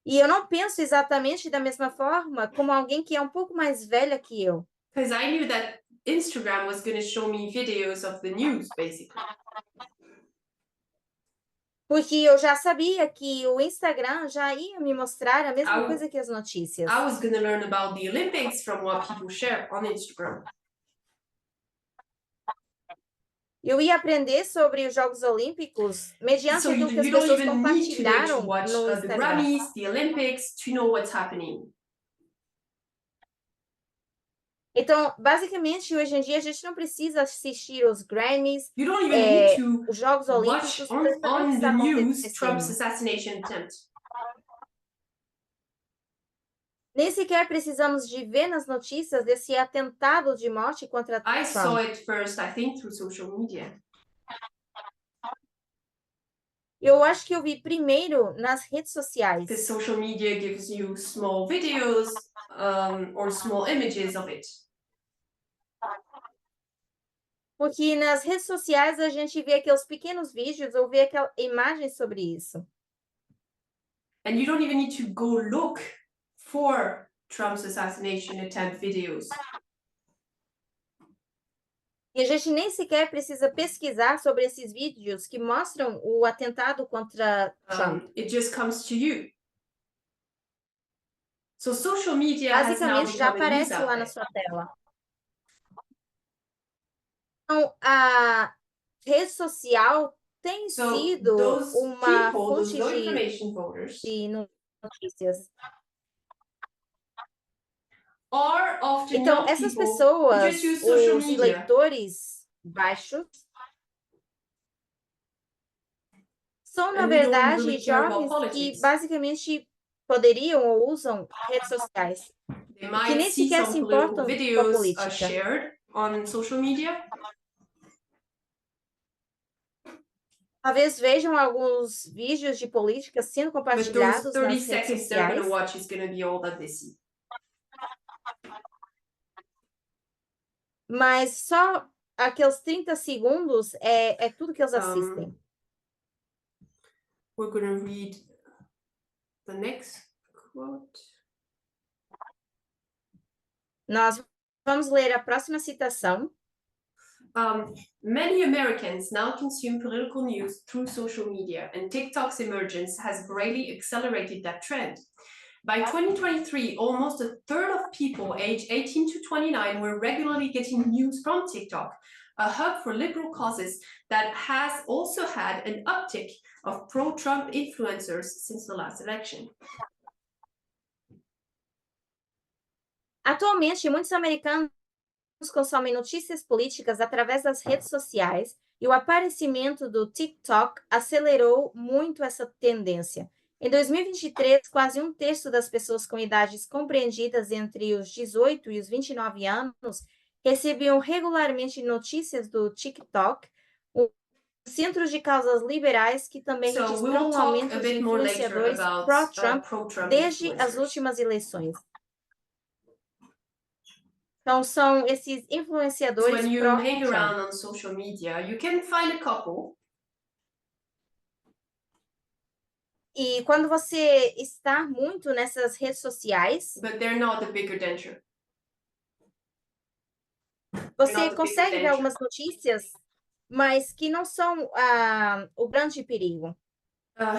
E eu não penso exatamente da mesma forma como alguém que é um pouco mais velha que eu. Because I knew that Instagram was going to show me videos of the news, basically. Porque eu já sabia que o Instagram já ia me mostrar a mesma I- coisa que as notícias. I was going to learn about the Olympics from what people share on Instagram. Eu ia aprender sobre os Jogos Olímpicos mediante So aquilo que as you don't pessoas even need today to compartilharam watch no the Instagram. Grammys, the Olympics, to know what's happening. Então, basicamente, hoje em dia a gente não precisa assistir os Grammys, You don't even need to os Jogos watch Olímpicos para saber o que on está the news Trump's acontecendo. assassination attempt. Nem sequer precisamos de ver nas notícias desse atentado de morte contra I saw Trump. it first, I think, through social media. Eu acho que eu vi primeiro nas redes sociais. Because social media gives you small videos or small images of it. Porque nas redes sociais a gente vê aqueles pequenos vídeos ou vê aquela imagem sobre isso. And you don't even need to go look for Trump's assassination attempt videos. E a gente nem sequer precisa pesquisar sobre esses vídeos que mostram o atentado contra Trump. It just comes to you. So social media has now Basicamente, já become a news aparece lá na outlet. sua tela. Então, a rede social tem So sido those uma people, those fonte low information voters, de notícias. are often Então, young essas people who pessoas, just use social os media. eleitores baixos, são, na And who don't verdade, really care about jovens que politics. basicamente poderiam ou usam redes sociais, They que might nem see sequer some se political importam com a videos política. shared on social media. Talvez vejam alguns vídeos de política sendo But those compartilhados 30 nas redes seconds they're going sociais, to watch is going to be all that they see. mas só aqueles 30 segundos é tudo que eles assistem. We're going to read the next quote. Nós vamos ler a próxima citação. Many Americans now consume political news through social media, and TikTok's emergence has greatly accelerated that trend. By 2023, almost a third of people aged 18 to 29 were regularly getting news from TikTok, a hub for liberal causes that has also had an uptick of pro-Trump influencers since the last election. Atualmente, muitos americanos consomem notícias políticas através das redes sociais e o aparecimento do TikTok acelerou muito essa tendência. Em 2023, quase um terço das pessoas com idades compreendidas entre os 18 e os 29 anos recebiam regularmente notícias do TikTok, centros de causas liberais que também So we registram will um talk aumento a de bit more later influenciadores about pró-Trump pro-Trump desde as influencers. últimas eleições. Então, são esses So influenciadores when you hang pró-Trump. around on social media, you can find a couple. E quando você está muito nessas redes sociais, But they're not the bigger danger. você not the big consegue ver danger. algumas notícias, mas que não são o grande perigo.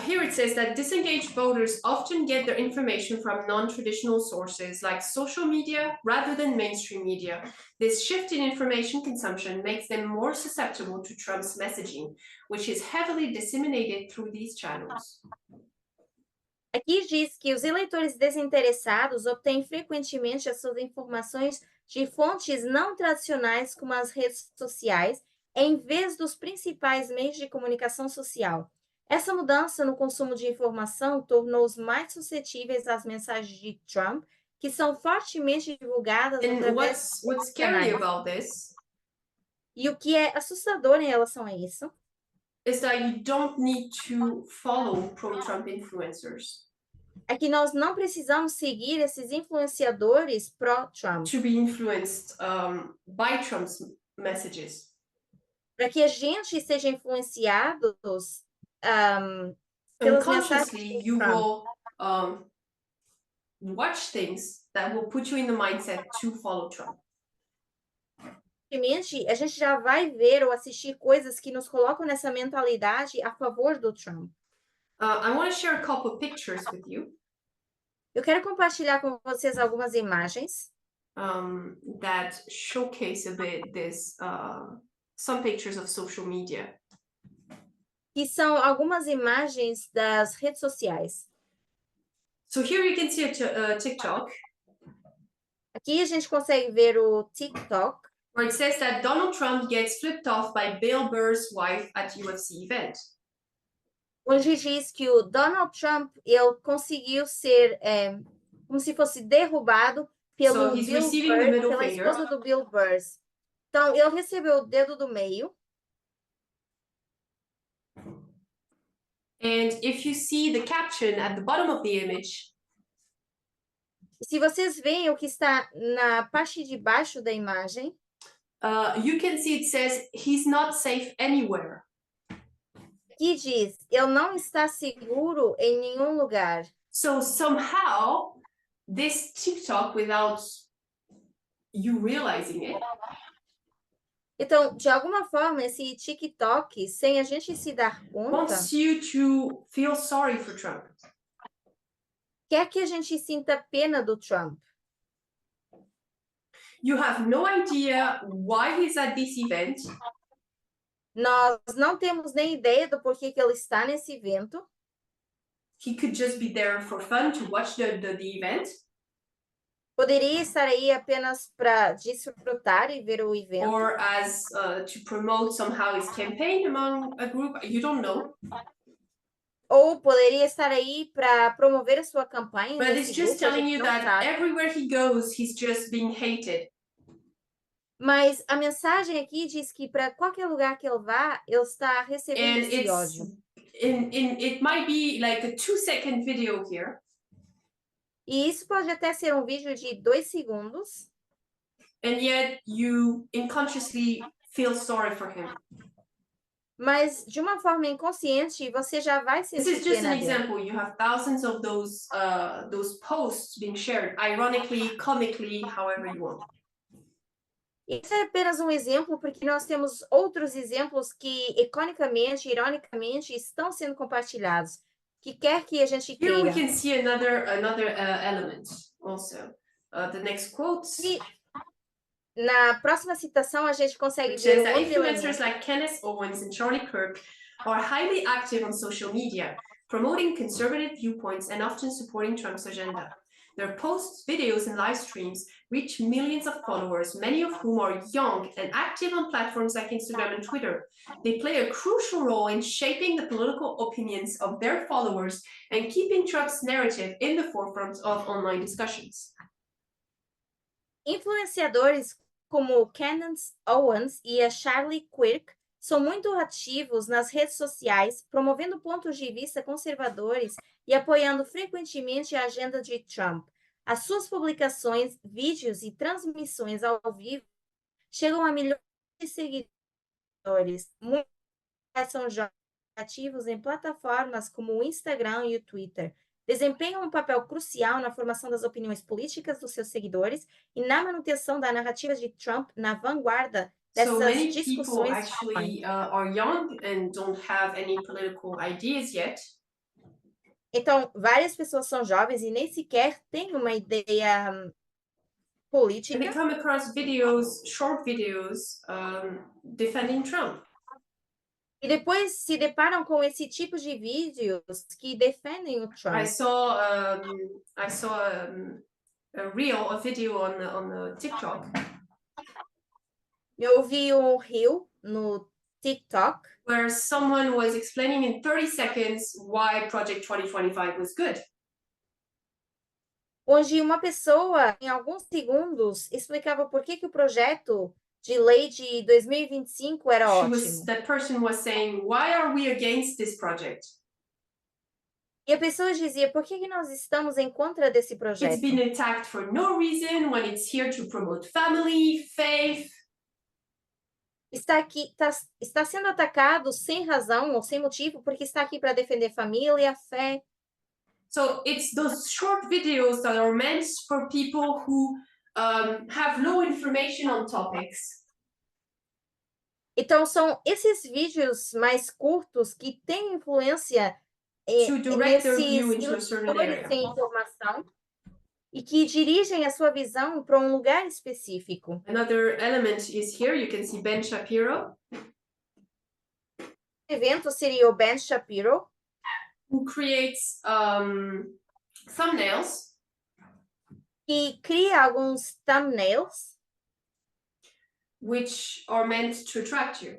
Here it says that disengaged voters often get their information from non-traditional sources like social media rather than mainstream media. This shift in information consumption makes them more susceptible to Trump's messaging, which is heavily disseminated through these channels. Aqui diz que os eleitores desinteressados obtêm frequentemente as suas informações de fontes não tradicionais como as redes sociais, em vez dos principais meios de comunicação social. Essa mudança no consumo de informação tornou-os mais suscetíveis às mensagens de Trump, que são fortemente divulgadas And através what's de scary canais. about this E o que é assustador em relação a isso is that you don't need to follow pro-Trump influencers é que nós não precisamos seguir esses influenciadores pró-Trump to be influenced by Trump's messages. para que a gente seja influenciados pelas mensagens Unconsciously, de you Trump. will watch things that will put you in the mindset to follow Trump. Simplesmente, a gente já vai ver ou assistir coisas que nos colocam nessa mentalidade a favor do Trump. I want to share a couple of pictures with you Eu quero compartilhar com vocês algumas imagens that showcase a bit this, some pictures of social media. que são algumas imagens das redes sociais. So here you can see a TikTok Aqui a gente consegue ver o TikTok, where it says that Donald Trump gets flipped off by Bill Burr's wife at UFC event. onde diz que o Donald Trump ele conseguiu ser como se fosse derrubado pelo So he's Bill receiving the Burr, middle pela finger. esposa do Bill Burr. Então, ele recebeu o dedo do meio. And if you see the caption at the bottom of the image, E se vocês veem o que está na parte de baixo da imagem, you can see it says he's not safe anywhere. que diz, ele não está seguro em nenhum lugar. So somehow this TikTok, without you realizing it, Então, de alguma forma, esse TikTok, sem a gente se dar conta, wants you to feel sorry for Trump. quer que a gente sinta pena do Trump. You have no idea why he's at this event. Nós não temos nem ideia do porquê que ele está nesse evento. He could just be there for fun to watch the event. Poderia estar aí apenas para desfrutar e ver o evento. Or as to promote somehow his campaign among a group. You don't know. Ou poderia estar aí para promover a sua campanha But it's nesse just grupo, a telling gente you não that sabe. everywhere he goes, he's just being hated. Mas a mensagem aqui diz que para qualquer lugar que ele vá, ele está recebendo And esse ódio. it might be like a 2-second video here. E isso pode até ser um vídeo de 2 segundos, And yet you unconsciously feel sorry for him. mas de uma forma inconsciente você já vai This sentir is just pena an dele. example. You have thousands of those posts being shared, ironically, comically, however you want. Isso é apenas um exemplo, porque nós temos outros exemplos que, iconicamente, ironicamente, estão sendo compartilhados, que quer que a gente Here we queira. can see another element also. The next quote, E na próxima citação, a gente consegue which ver says um that outro influencers elemento. like Kenneth Owens and Charlie Kirk are highly active on social media, promoting conservative viewpoints and often supporting Trump's agenda. Their posts, videos, and live streams reach millions of followers, many of whom are young and active on platforms like Instagram and Twitter. They play a crucial role in shaping the political opinions of their followers and keeping Trump's narrative in the forefront of online discussions. Influenciadores como Candace Owens e a Charlie Kirk são muito ativos nas redes sociais, promovendo pontos de vista conservadores e apoiando frequentemente a agenda de Trump. As suas publicações, vídeos e transmissões ao vivo chegam a milhões de seguidores. Muitos são jovens ativos em plataformas como o Instagram e o Twitter. Desempenham um papel crucial na formação das opiniões políticas dos seus seguidores e na manutenção da narrativa de Trump na vanguarda So dessas many people discussões. actually are young and don't have any political ideas yet. Então, várias pessoas são jovens e nem sequer têm uma ideia And they política. come across videos, short videos, defending Trump. E depois se deparam com esse tipo de vídeos que defendem o I Trump. saw a video on the TikTok Eu vi um reel no TikTok where someone was explaining in 30 seconds why Project 2025 was good. onde uma pessoa, em alguns segundos, explicava por que o projeto de lei de 2025 era ótimo. That person was saying, why are we against this project? E a pessoa dizia, por que nós estamos em contra desse It's projeto? been attacked for no reason when it's here to promote family, faith. Está sendo atacado sem razão ou sem motivo, porque está aqui para defender família, fé. So it's those short videos that are meant for people who have no information on topics. Então, são esses vídeos mais curtos que têm influência To direct their view nesses into a certain leitores area. sem informação e que dirigem a sua visão para um lugar específico. Another element is here, you can see Ben Shapiro. O evento seria o Ben Shapiro, who creates thumbnails que cria alguns thumbnails which are meant to attract you.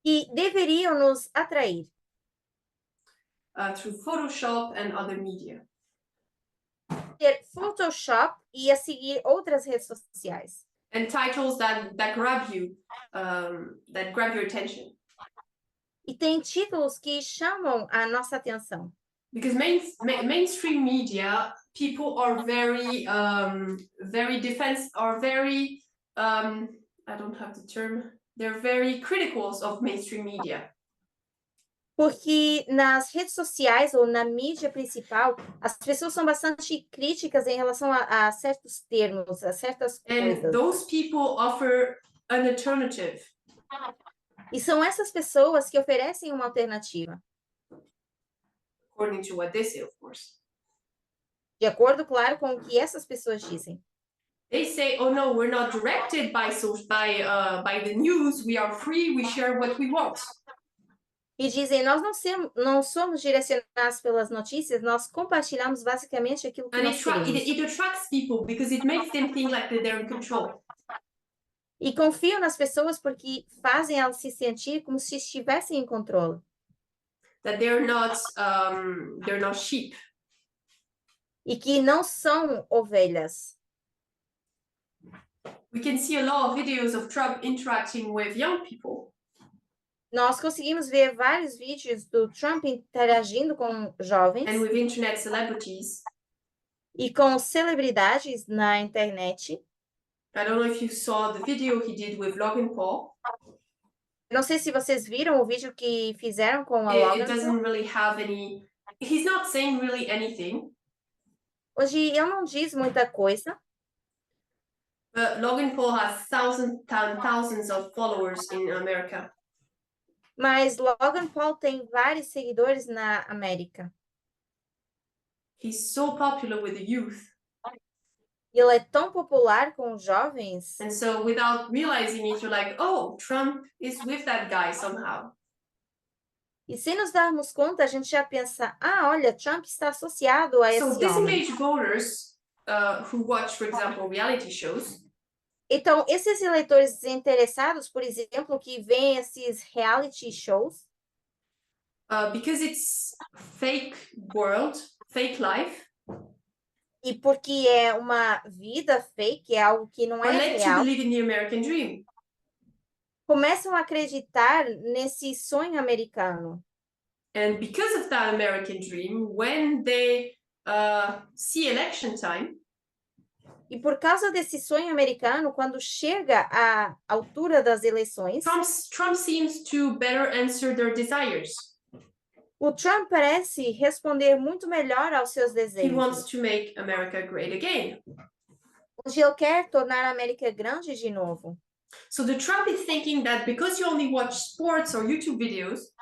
que deveriam nos atrair Through Photoshop and other media. ter Photoshop e a seguir outras redes sociais. And titles that grab you, that grab your attention. E tem títulos que chamam a nossa atenção. Because mainstream media, people are very I don't have the term, they're very critical of mainstream media. Porque nas redes sociais ou na mídia principal, as pessoas são bastante críticas em relação a certos termos, a certas And coisas. those people offer an alternative. E são essas pessoas que oferecem uma alternativa. According to what they say, of course. De acordo, claro, com o que essas pessoas dizem. They say, oh no, we're not directed by the news, we are free, we share what we want. E dizem, nós não somos direcionados pelas notícias, nós compartilhamos basicamente aquilo que And nós queremos. it attracts people because it makes them think like they're in control. E confiam nas pessoas porque fazem elas se sentir como se estivessem em controle. That they're not sheep. E que não são ovelhas. We can see a lot of videos of Trump interacting with young people. Nós conseguimos ver vários vídeos do Trump interagindo com jovens and with internet celebrities. E com celebridades na internet. I don't know if you saw the video he did with Logan Paul. Não sei se vocês viram o vídeo que fizeram com a Logan It doesn't really have any. He's not saying really anything. Hoje ele não diz muita coisa. But Logan Paul has thousands of followers in America. Mas Logan Paul tem vários seguidores na América. He's so popular with the youth. Ele é tão popular com os jovens. And so without realizing it, you're like, oh, Trump is with that guy somehow. E sem nos darmos conta, a gente já pensa, olha, Trump está associado a esse homem. So disengaged voters who watch, for example, reality shows. Então, esses eleitores desinteressados, por exemplo, que veem esses reality shows. Because it's fake world, fake life. E porque é uma vida fake, é algo que não é led real. to believe in the American dream. começam a acreditar nesse sonho americano. And because of that American dream, when they see election time, E por causa desse sonho americano, quando chega à altura das eleições, Trump seems to better answer their desires. o Trump parece responder muito melhor aos seus He wants desejos. to make America great again. Hoje ele quer tornar a América grande de novo. So the Trump is thinking that because you only watch sports or YouTube videos,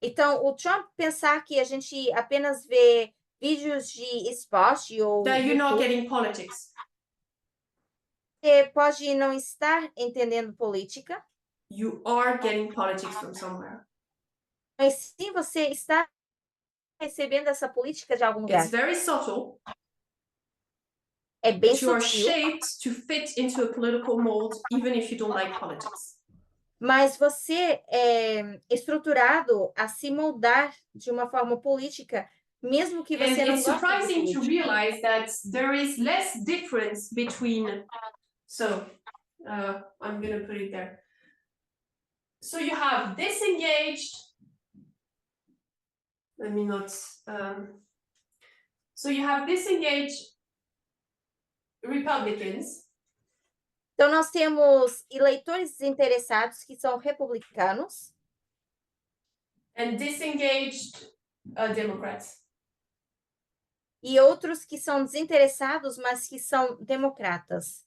Então, o Trump pensar que a gente apenas vê vídeos de esporte ou that you're not YouTube, getting politics. você pode não estar entendendo política, You are getting politics from somewhere. mas sim você está recebendo essa política de algum lugar. It's very subtle, É bem but you are sutil, shaped to fit into a political mold, even if you don't like politics. mas você é estruturado a se moldar de uma forma política, mesmo que And você não it's goste de surprising to política. realize that there is less difference between. So I'm going to put it there. So you have disengaged. Let me not. So you have disengaged Republicans. Então, nós temos eleitores desinteressados que são republicanos And disengaged Democrats. e outros que são desinteressados, mas que são democratas.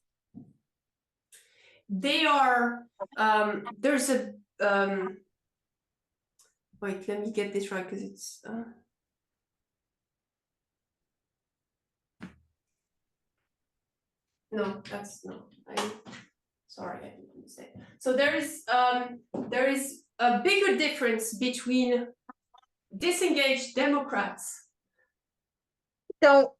They are. There's a. Wait, let me get this right because it's. No, that's no. Sorry, I didn't understand. So there is a bigger difference between disengaged Democrats. Então,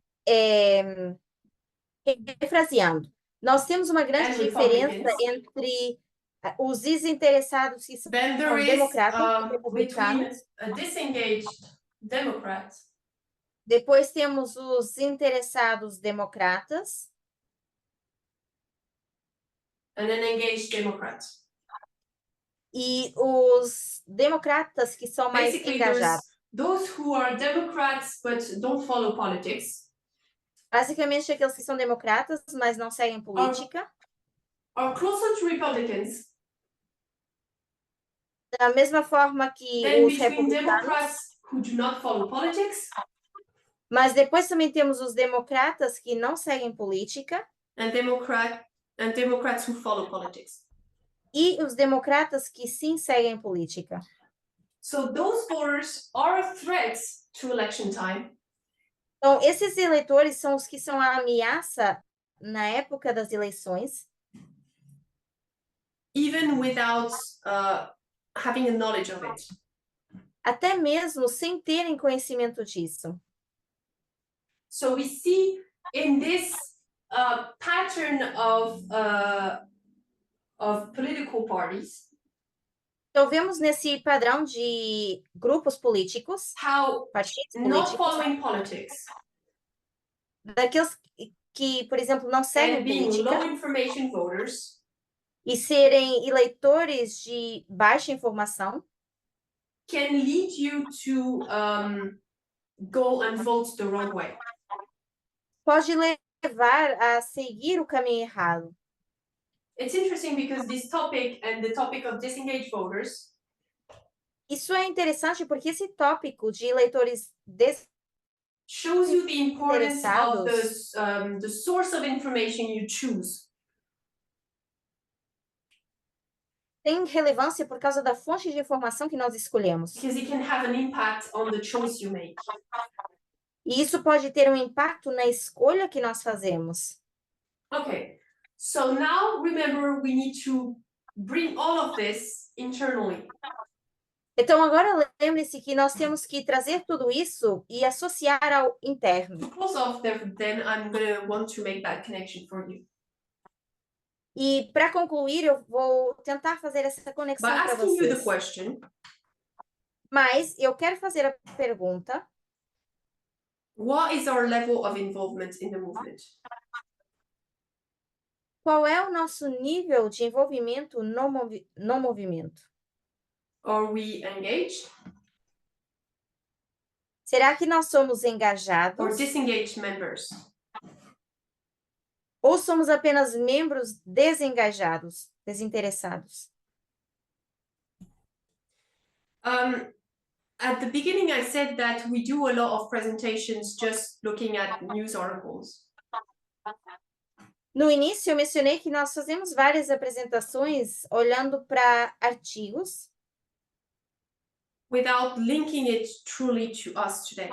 refraseando, nós temos uma grande And diferença Republicans. entre os desinteressados que são Then there is democratas e between republicanos. a disengaged Democrat Depois temos os interessados democratas and an engaged Democrat. e os democratas que são mais Basically, engajados. those who are Democrats but don't follow politics. Basicamente, aqueles que são democratas, mas não seguem política. Are closer to Republicans Da mesma forma que than os between republicanos. Democrats who do not follow politics. Mas depois também temos os democratas que não seguem política. And Democrats who follow politics. E os democratas que sim seguem política. So those voters are threats to election time. Então, esses eleitores são os que são a ameaça na época das eleições. Even without having a knowledge of it. Até mesmo sem terem conhecimento disso. So we see in this pattern of political parties. Então, vemos nesse padrão de grupos políticos, How partidos not políticos, following politics daqueles que, por exemplo, não seguem and being política low information voters e serem eleitores de baixa informação, can lead you to go and vote the wrong way. pode levar a seguir o caminho errado. It's interesting because this topic and the topic of disengaged voters Isso é interessante porque esse tópico de eleitores shows you the importance of the source of information you choose. tem relevância por causa da fonte de informação que nós escolhemos. Because it can have an impact on the choice you make. E isso pode ter um impacto na escolha que nós fazemos. Okay, so now remember we need to bring all of this internally. Então, agora lembre-se que nós temos que trazer tudo isso e associar ao interno. To close off there, then I'm going to want to make that connection for you. E para concluir, eu vou tentar fazer essa conexão By para asking you the vocês. question, Mas eu quero fazer a pergunta: what is our level of involvement in the movement? qual é o nosso nível de envolvimento no movimento? Are we engaged Será que nós somos or engajados disengaged members? ou somos apenas membros desengajados, desinteressados? At the beginning, I said that we do a lot of presentations just looking at news articles. No início, eu mencionei que nós fazemos várias apresentações olhando para artigos, without linking it truly to us today.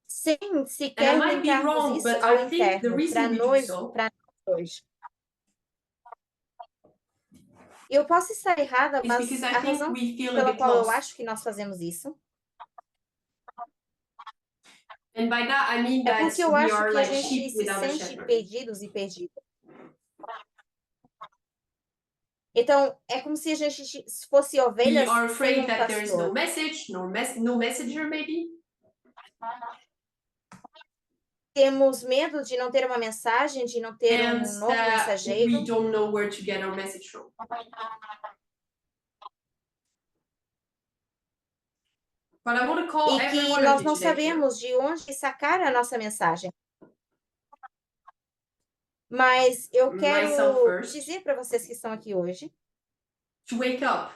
sem And I sequer might be linkarmos wrong, isso but ao I think the interno, reason para we do nós, so para hoje. Eu posso estar errada, is mas because I a think razão we feel a pela bit qual eu lost. acho que nós fazemos isso And by that I mean é that porque eu we acho are que a like gente sheep se without a sente shepherd. perdidos e perdidas. Então, é como se a gente fosse We ovelhas are sem afraid that there is no pastor. message, no messenger maybe. Temos medo de não ter uma mensagem, de não ter And novo that mensageiro. we don't know where to get our message from. But I want to call E every que one nós of you não today here sabemos de onde sacar a nossa mensagem. Mas eu Myself quero first. dizer para vocês que estão aqui hoje, to wake up,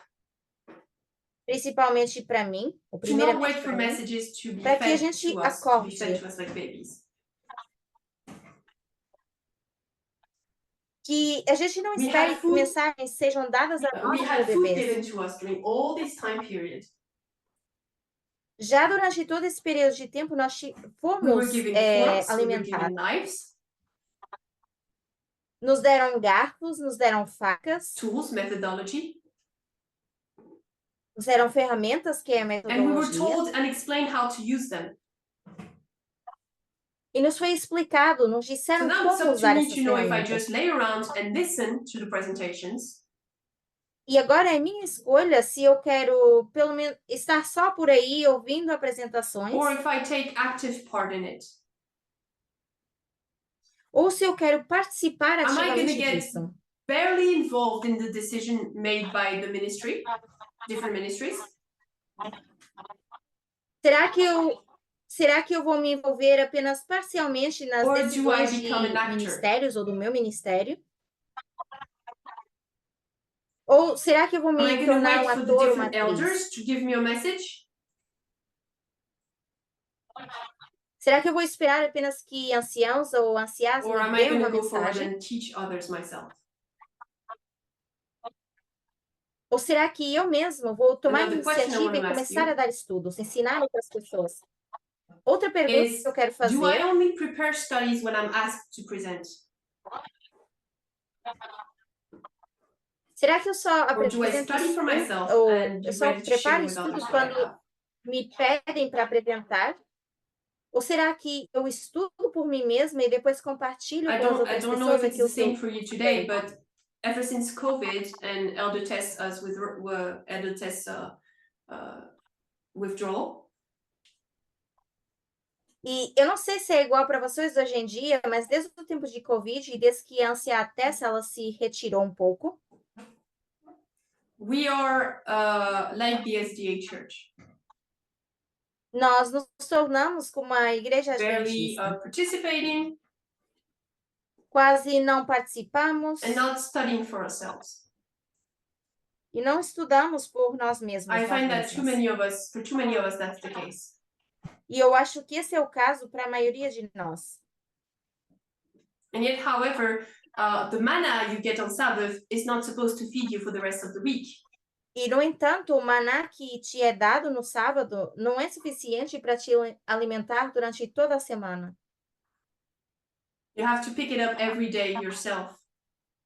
principalmente para mim, to not primeiramente wait for para mim, messages to be para que a fed gente to us, to be fed acorde, to us like babies. que a gente não We espere had que food- mensagens sejam dadas a We nós como had food bebês. given to us during all this time period. Já durante todo esse período de tempo, nós We were fomos given forks, we were alimentados. given knives, Nos deram garfos, nos deram facas, tools, methodology, nos deram ferramentas, que é a and we were metodologia, told and explained how to use them. e nos foi explicado, nos So disseram now it's como up to usar me essas to know if I ferramentas. just lay around and listen to the presentations, E agora é minha escolha se eu quero, pelo menos, estar só por aí ouvindo apresentações, or if I take active part in it. ou se eu quero participar Am I gonna ativamente get disso. barely involved in the decision made by the ministry, different ministries? Será que eu vou me envolver apenas parcialmente nas Or do I decisões de become an actor? ministérios ou do meu ministério? Ou será que eu vou Am I me gonna tornar wait um for the ator ou uma different elders atriz? to give me a message? Será que eu vou esperar apenas que anciãos ou anciãs Or am me I dêem uma gonna go forward mensagem? and teach others myself? Ou será que eu mesma vou tomar a Another question I iniciativa want e to ask começar you a dar estudos, ensinar outras pessoas? Outra pergunta is, que eu quero do I fazer, only prepare studies when I'm asked to present? será que eu só Or do I apresento study for myself ou and eu be só ready to share preparo with others estudos what I quando have? me pedem para apresentar? Ou será que eu estudo por mim mesma e depois compartilho I com as don't outras know if pessoas it's the aquilo que same eu for you today, but ever since COVID and elder tests us with elder tests withdrawal, E eu não sei se é igual para vocês hoje em dia, mas desde o tempo de Covid e desde que a ansiedade ela se retirou um pouco, we are like the SDA Church, nós nos tornamos como uma igreja barely adventista. participating Quase não participamos and not studying for ourselves. e não estudamos por nós mesmos. I nós find that mesmas. for too many of us, that's the case. E eu acho que esse é o caso para a maioria de nós. And yet, however, the manna you get on Sabbath is not supposed to feed you for the rest of the week. E, no entanto, o maná que te é dado no sábado não é suficiente para te alimentar durante toda a semana. You have to pick it up every day yourself.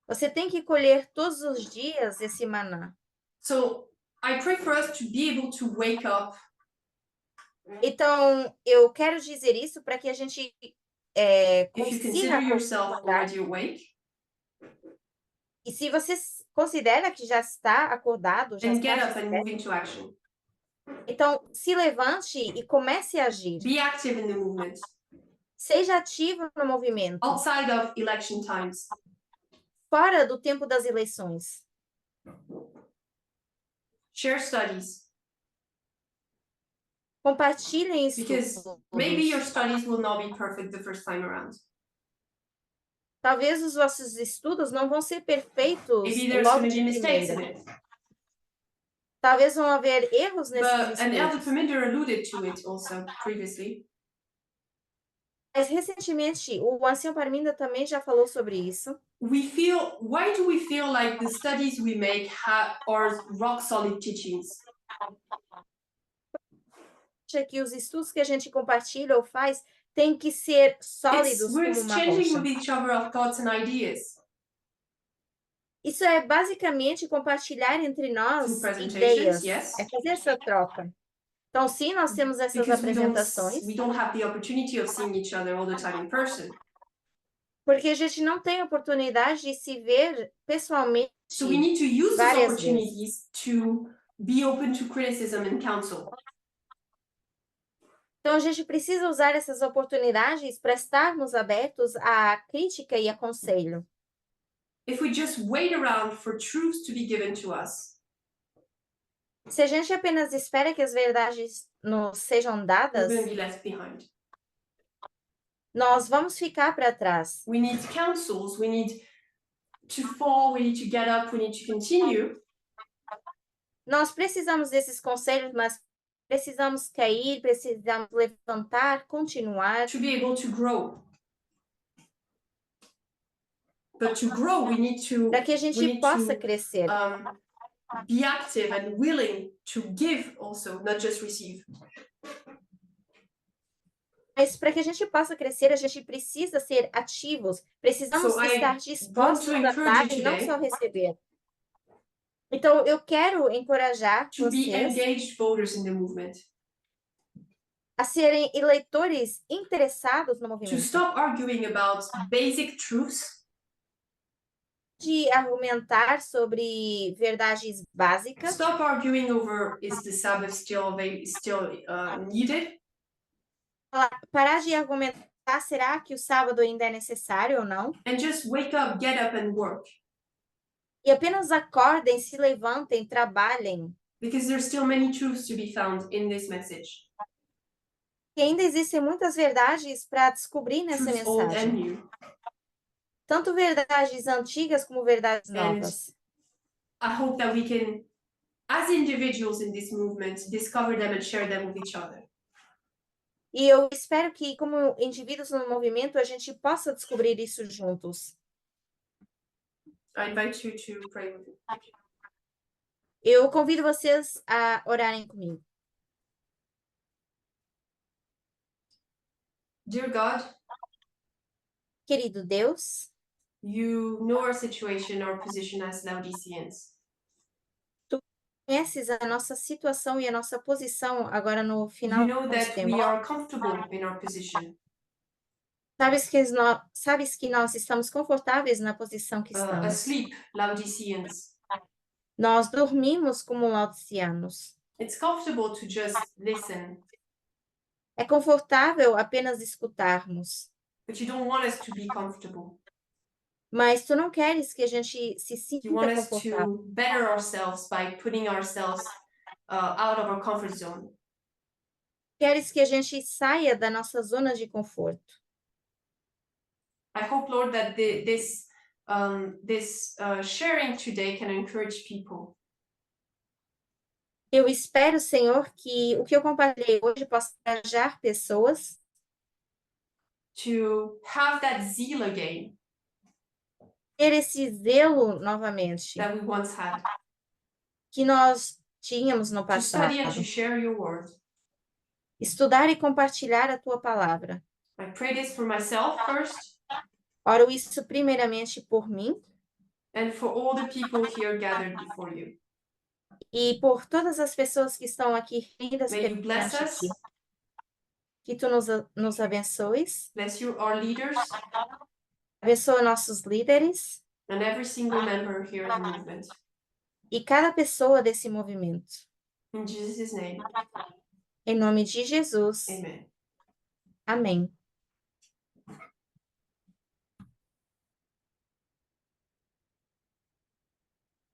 Você tem que colher todos os dias esse maná. So I pray for us to be able to wake up. Então, eu quero dizer isso para que a gente If you consiga consider yourself acordar. already awake, E se você considera que já está acordado, já then está get up and desperto, move into action. então se levante e comece a agir. Be active in the movement. Seja ativo no movimento, outside of election times. fora do tempo das eleições. Share studies, Compartilhem because estudos. maybe your studies will not be perfect the first time around. Talvez os vossos estudos não vão ser perfeitos Maybe there's logo going to de be mistakes in primeira. it. Talvez vão haver erros nesses And Elder estudos. Perminder alluded to it also previously. Mas recentemente, o ancião Parminda também já falou sobre isso. Why do we feel like the studies we make are rock solid teachings? Acha que os estudos que a gente compartilha ou faz têm que ser sólidos We're como uma exchanging rocha. with each other of thoughts and ideas Isso é basicamente compartilhar entre nós through presentations, ideias. yes. É fazer essa troca. Então, sim, nós temos essas Because apresentações, we don't have the opportunity of seeing each other all the time in person. porque a gente não tem oportunidade de se ver pessoalmente So we need to use those várias opportunities to be open to criticism and counsel. Então, a gente precisa usar essas oportunidades para estarmos abertos à crítica e a conselho. If we just wait around for truths to be given to us, Se a gente apenas espera que as verdades nos sejam we're dadas, going to be left behind. nós vamos ficar para trás. We need counsels, we need to fall, we need to get up, we need to continue. Nós precisamos desses conselhos, mas precisamos cair, precisamos levantar, continuar. To be able to grow. But to grow, we need to Para que a gente possa crescer. Be active and willing to give also, not just receive. Mas para que a gente possa crescer, a gente precisa ser ativos. Precisamos So I estar dispostos want to a encourage dar you e não today só receber. Então, eu quero encorajar to be vocês engaged voters in the movement. a serem eleitores interessados no To movimento. stop arguing about basic truths. De argumentar sobre verdades básicas. Stop arguing over is the Sabbath still needed. Parar de argumentar, será que o sábado ainda é necessário ou não? And just wake up, get up and work. E apenas acordem, se levantem, trabalhem. Because there's still many truths to be found in this message. E ainda existem muitas verdades para descobrir nessa Truths old and mensagem. new. Tanto verdades antigas como verdades novas. I hope that we can, as individuals in this movement, discover them and share them with each other. E eu espero que, como indivíduos no movimento, a gente possa descobrir isso juntos. I invite you to pray with me. Eu convido vocês a orarem comigo. Dear God, Querido Deus, you know our situation, our position as Laodiceans. conheces a nossa situação e a nossa posição agora no final You know dos that tempos. we are comfortable in our position. Sabes que nós estamos confortáveis na posição que estamos. Asleep, Laodiceans. Nós dormimos como laodiceanos. It's comfortable to just listen, É confortável apenas escutarmos. but you don't want us to be comfortable. Mas tu não queres que a gente se sinta You want us confortável. to better ourselves by putting ourselves out of our comfort zone. Queres que a gente saia da nossa zona de conforto. I hope, Lord, that this sharing today can encourage people. Eu espero, Senhor, que o que eu compartilhei hoje possa encorajar pessoas To have that zeal again ter esse zelo novamente that we once had. que nós tínhamos no To passado. study and to share your word. Estudar e compartilhar a tua palavra. I pray this for myself first Oro isso primeiramente por mim and for all the people here gathered before you. e por todas as pessoas que estão aqui reunidas May you bless perante us, ti. Que tu nos abençoes, bless you, our leaders, abençoa nossos líderes and every single member here in the movement. e cada pessoa desse movimento. In Jesus' name, Em nome de Jesus. amen. Amém.